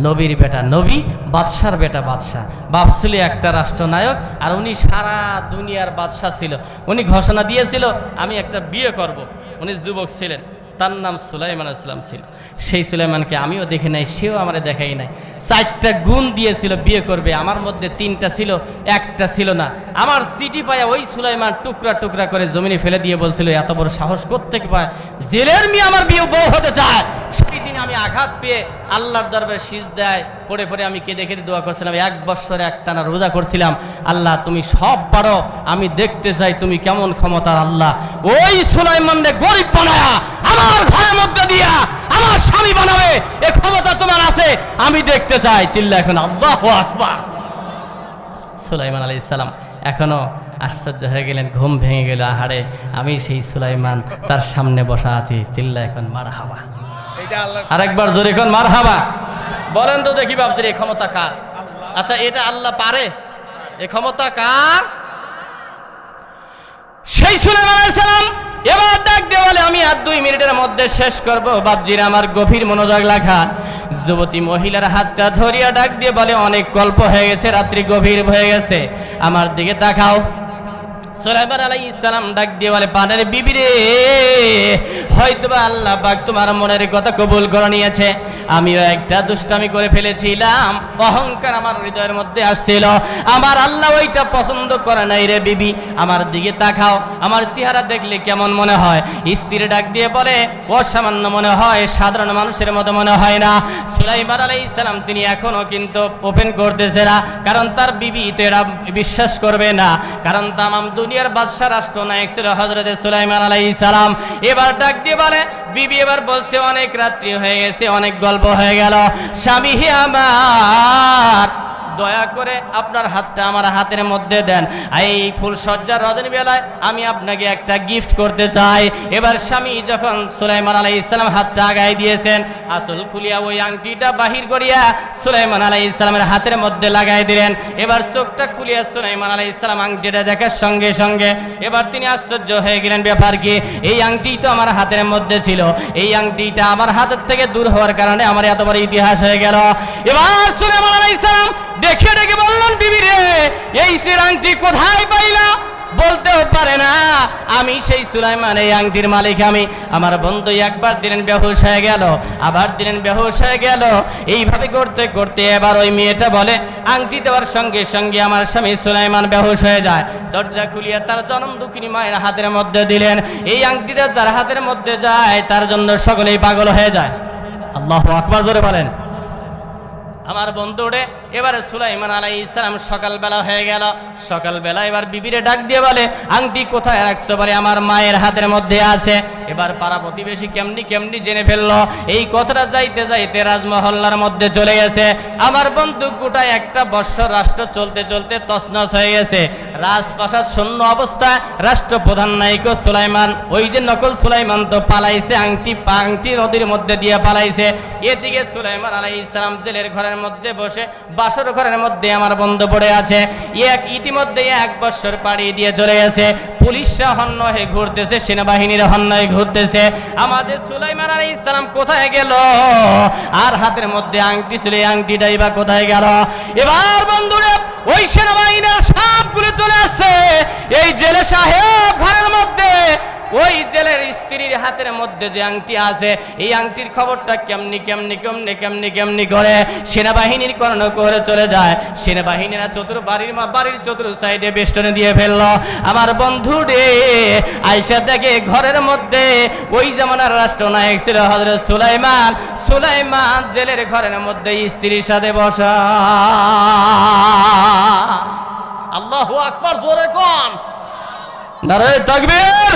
নবীর বেটা নবী, বাদশার বেটা বাদশাহ। বাপ ছিল একটা রাষ্ট্রনায়ক, আর উনি সারা দুনিয়ার বাদশাহ ছিল। উনি ঘোষণা দিয়েছিল আমি একটা বিয়ে করব। উনি যুবক ছিলেন, তার নাম সুলাইমান আলাইহিস সালাম ছিল। সেই সুলাইমানকে আমিও দেখি নাই, সেও আমারে দেখাই নাই। 4টা গুণ দিয়েছিল বিয়ে করবে, আমার মধ্যে 3টা ছিল, একটা ছিল না। আমার চিঠি পায়া ওই সুলাইমান টুকরা টুকরা করে জমিনে ফেলে দিয়ে বলছিল, এত বড় সাহস কোত্থেকে পায়, জেলের মেয়ে আমার বিয়ে বউ হতে চায়। সেই দিন আমি আঘাত পেয়ে আল্লাহর দরবারে সিজদায় পড়ে আমি কেঁদে দোয়া করছিলাম, 1 বছর একটানা রোজা করছিলাম, আল্লাহ তুমি সব পারো, আমি দেখতে চাই তুমি কেমন ক্ষমতার আল্লাহ। ওই সুলাইমানকে গরিব বানায়া আমার ঘরের মধ্যে দিয়া আমার স্বামী বানাবে, এ ক্ষমতা তোমার আছে, আমি দেখতে চাই। চিল্লা এখন আল্লাহু আকবার। সুলাইমান আলাইহিস সালাম এখনো আশ্চর্য হয়ে গেলেন, ঘুম ভেঙে গেল, আহারে, আমি সেই সুলাইমান, তার সামনে বসা আছি। চিল্লা এখন মারহাবা। আরেকবার জোরে এখন মারহাবা বলেন তো দেখি বাপজির, এই ক্ষমতা কার? আচ্ছা, এটা আল্লাহ পারে, এই ক্ষমতা কার? সেই সুলাইমান আলাইহিস সালাম এবার ডাক দিয়ে বলে আমি আর 2 মিনিটের মধ্যে শেষ করব। বাপজিরা আমার গভীর মনোযোগ রাখা, যুবতী মহিলার হাতটা ধরিয়া ডাক দিয়ে বলে অনেক গল্প হয়ে গেছে, রাত্রি গভীর হয়ে গেছে, আমার দিকে তাকাও। সুলাইমান আলাইহিস সালাম ডাক দিয়ে বলে পানের বিবি রে, হয়তোবা আল্লাহ পাক তোমার মনের কথা কবুল করে নিয়েছে, আমিও একটা দুষ্টামি করে ফেলেছিলাম, অহংকার আমার হৃদয়ের মধ্যে আসছিল, আমার আল্লাহ ওইটা পছন্দ করে নাই রে বিবি, আমার দিকে তাকাও, আমার চেহারা দেখলে কেমন মনে হয়? স্ত্রী ডাক দিয়ে বলে অসামান্য মনে হয়, সাধারণ মানুষের মতো মনে হয় না। সুলাইমান আলাইহিস সালাম তিনি এখনো কিন্তু ওপেন করতেছে না, কারণ তার বিবি তো এরা বিশ্বাস করবে না, কারণ তামাম দুনিয়ার বাদশা রাষ্ট্রনায়ক ছিল হযরত সুলাইমান আলাইহিস সালাম। এবার ডাক দিয়ে বলে বিবি এবার বলছে অনেক রাত্রি হয়ে গেছে, অনেক গল্প হয়ে গেল, স্বামী হে আমার, দয়া করে আপনার হাতটা আমার হাতের মধ্যে দেন, এই ফুল সজ্জার রজনী বেলায় আমি আপনাকে একটা গিফট করতে চাই। এবার স্বামী যখন সুলাইমান আলাইহিস সালাম হাতটা আগায় দিয়েছেন, আসল খুলিয়া ওই আংটিটা বাহির করিয়া সুলাইমান আলাইহিস সালামের হাতের মধ্যে লাগাই দিলেন। এবার চোখটা খুলিয়া সুলাইমান আলাইহিস সালাম আংটিটা দেখার সঙ্গে সঙ্গে এবার তিনি আশ্চর্য হয়ে গেলেন, ব্যাপার কি, এই আংটি তো আমার হাতের মধ্যে ছিল, এই আংটিটা আমার হাতের থেকে দূর হওয়ার কারণে আমার এত বড় ইতিহাস হয়ে গেল। এবার সুলাইমান আলাইহিস সালাম দেখে ডেকে বললেন বিবি রে, এই সেই আংটি কোথায় পাইলা? বলতেও পারে না আমি সেই সুলাইমান, এই আংটির মালিক আমি। আমার বন্ধু একবার দিলেন বেহুশ হয়ে গেল, আবার দিলেন বেহুশ হয়ে গেল, এইভাবে করতে করতে এবার ওই মেয়েটা বলে আংটি দেওয়ার সঙ্গে সঙ্গে আমার স্বামী সুলাইমান বেহুশ হয়ে যায়। দরজা খুলিয়া তার জনম দুঃখিনী মায়ের হাতের মধ্যে দিলেন, এই আংটিটা যার হাতের মধ্যে যায় তার জন্য সকলেই পাগল হয়ে যায়। আল্লাহু আকবার জোরে বলেন। আমার বন্ধুরে এবারে সুলাইমান আলাইহিস সালাম সকালবেলা হয়ে গেল, সকালবেলা এবার বিবিরে ডাক দিয়ে বলে আংটি কোথায় রাখছো? বলে আমার মায়ের হাতের মধ্যে আছে। এবার পাড়া প্রতিবেশী কেমনি কেমনি জেনে ফেললো, এই কথাটা যাইতে যাইতে রাজমহল্লার মধ্যে চলে গেছে। আমার বন্ধু গোটায় একটা বৎসর রাষ্ট্র চলতে চলতে তছনছ হয়ে গেছে, রাজপ্রাসাদ শূন্য অবস্থা, রাষ্ট্রপ্রধান নাইকো সুলাইমান, ওই যে নকল সুলাইমান তো পালাইছে, আংটি নদীর মধ্যে দিয়ে পালাইছে। এদিকে সুলাইমান আলাইহিস সালাম জেলের ঘরের মধ্যে বসে বাসর ঘরের মধ্যে আমার বন্ধু পড়ে আছে। ইতিমধ্যে 1 বৎসর পাড়ি দিয়ে চলে গেছে, পুলিশরা হন্য হয়ে ঘুরতেছে, সেনাবাহিনীর হন্য হয়ে ঘুরতেছে, আমাদের সুলাইমান আলাইহিস সালাম কোথায় গেল? আর হাতের মধ্যে আংটি ছিল, এই আংটিটাই বা কোথায় গেল? এবার বন্ধুরা ওই সেনাবাহিনীর সবগুলো চলে আসছে এই জেলে সাহেব ঘরের মধ্যে। ওই জেলের স্ত্রীর হাতের মধ্যে যে আংটি আছে, এই আংটির খবরটা কেমনি করে সেনাবাহিনীর কর্ণ করে চলে যায়। সেনাবাহিনীরা বাড়ির চতুর সাইডে বেষ্টনে দিয়ে ফেললো। আমার বন্ধু রে আয়েশা দেখে ঘরের মধ্যে ওই জামানার রাষ্ট্রনায়ক ছিল হযরত সুলাইমান জেলের ঘরের মধ্যে স্ত্রীর সাথে বসা। আল্লাহু আকবার জোরে কোন, নারে তাকবীর।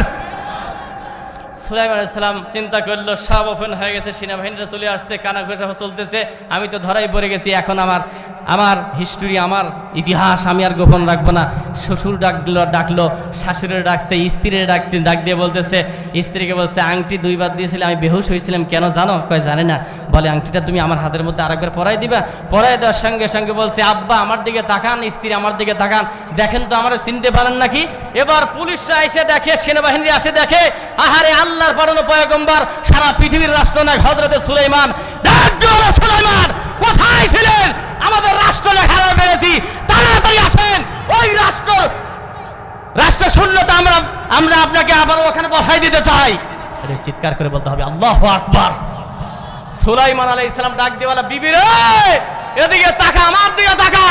সুলাইমান আলাইহিস সালাম চিন্তা করলো সব ওপেন হয়ে গেছে, সেনাবাহিনীরা চলে আসছে, কানা ঘোষা চলতেছে, আমি তো ধরাই পড়ে গেছি, এখন আমার হিস্টোরি, আমার ইতিহাস আমি আর গোপন রাখবো না। শ্বশুর ডাকলো, শাশুড়ির ডাকছে, স্ত্রীর ডাক দিয়ে বলতেছে, স্ত্রীকে বলছে আংটি 2 বার দিয়েছিলে, আমি বেহুশ হয়েছিলাম, কেন জানো? কয় জানে না। বলে আংটিটা তুমি আমার হাতের মধ্যে আরেকবার পরাই দিবা। পরাই দেওয়ার সঙ্গে সঙ্গে বলছে আব্বা আমার দিকে তাকান, স্ত্রী আমার দিকে তাকান, দেখেন তো আমার চিনতে পারেন নাকি? এবার পুলিশরা এসে দেখে, সেনাবাহিনী আসে দেখে, আহারে আল্লাহর পাঠানো পয়গম্বর, সারা পৃথিবীর রাষ্ট্রনায়ক হযরত সুলাইমান। সুলাইমান কোথায় ছিলেন? আমাদের রাষ্ট্র লেখারা পেরেছি, তাড়াতাড়ি আসেন, ওই রাষ্ট্র শূন্যতা আমরা আপনাকে আবার ওখানে বসাই দিতে চাই। চিৎকার করে বলতে হবে আল্লাহু আকবার। সুলাইমান আলাইহিস সালাম ডাক দিয়ে বলে বিবি রে, এদিকে তাকা, আমার দিকে তাকা,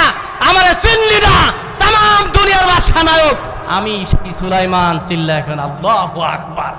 আমারে চিনলি না? তামাম দুনিয়ার বাদশা নায়ক আমি, সুলাইমান। চিল্লা এখন আল্লাহু আকবার।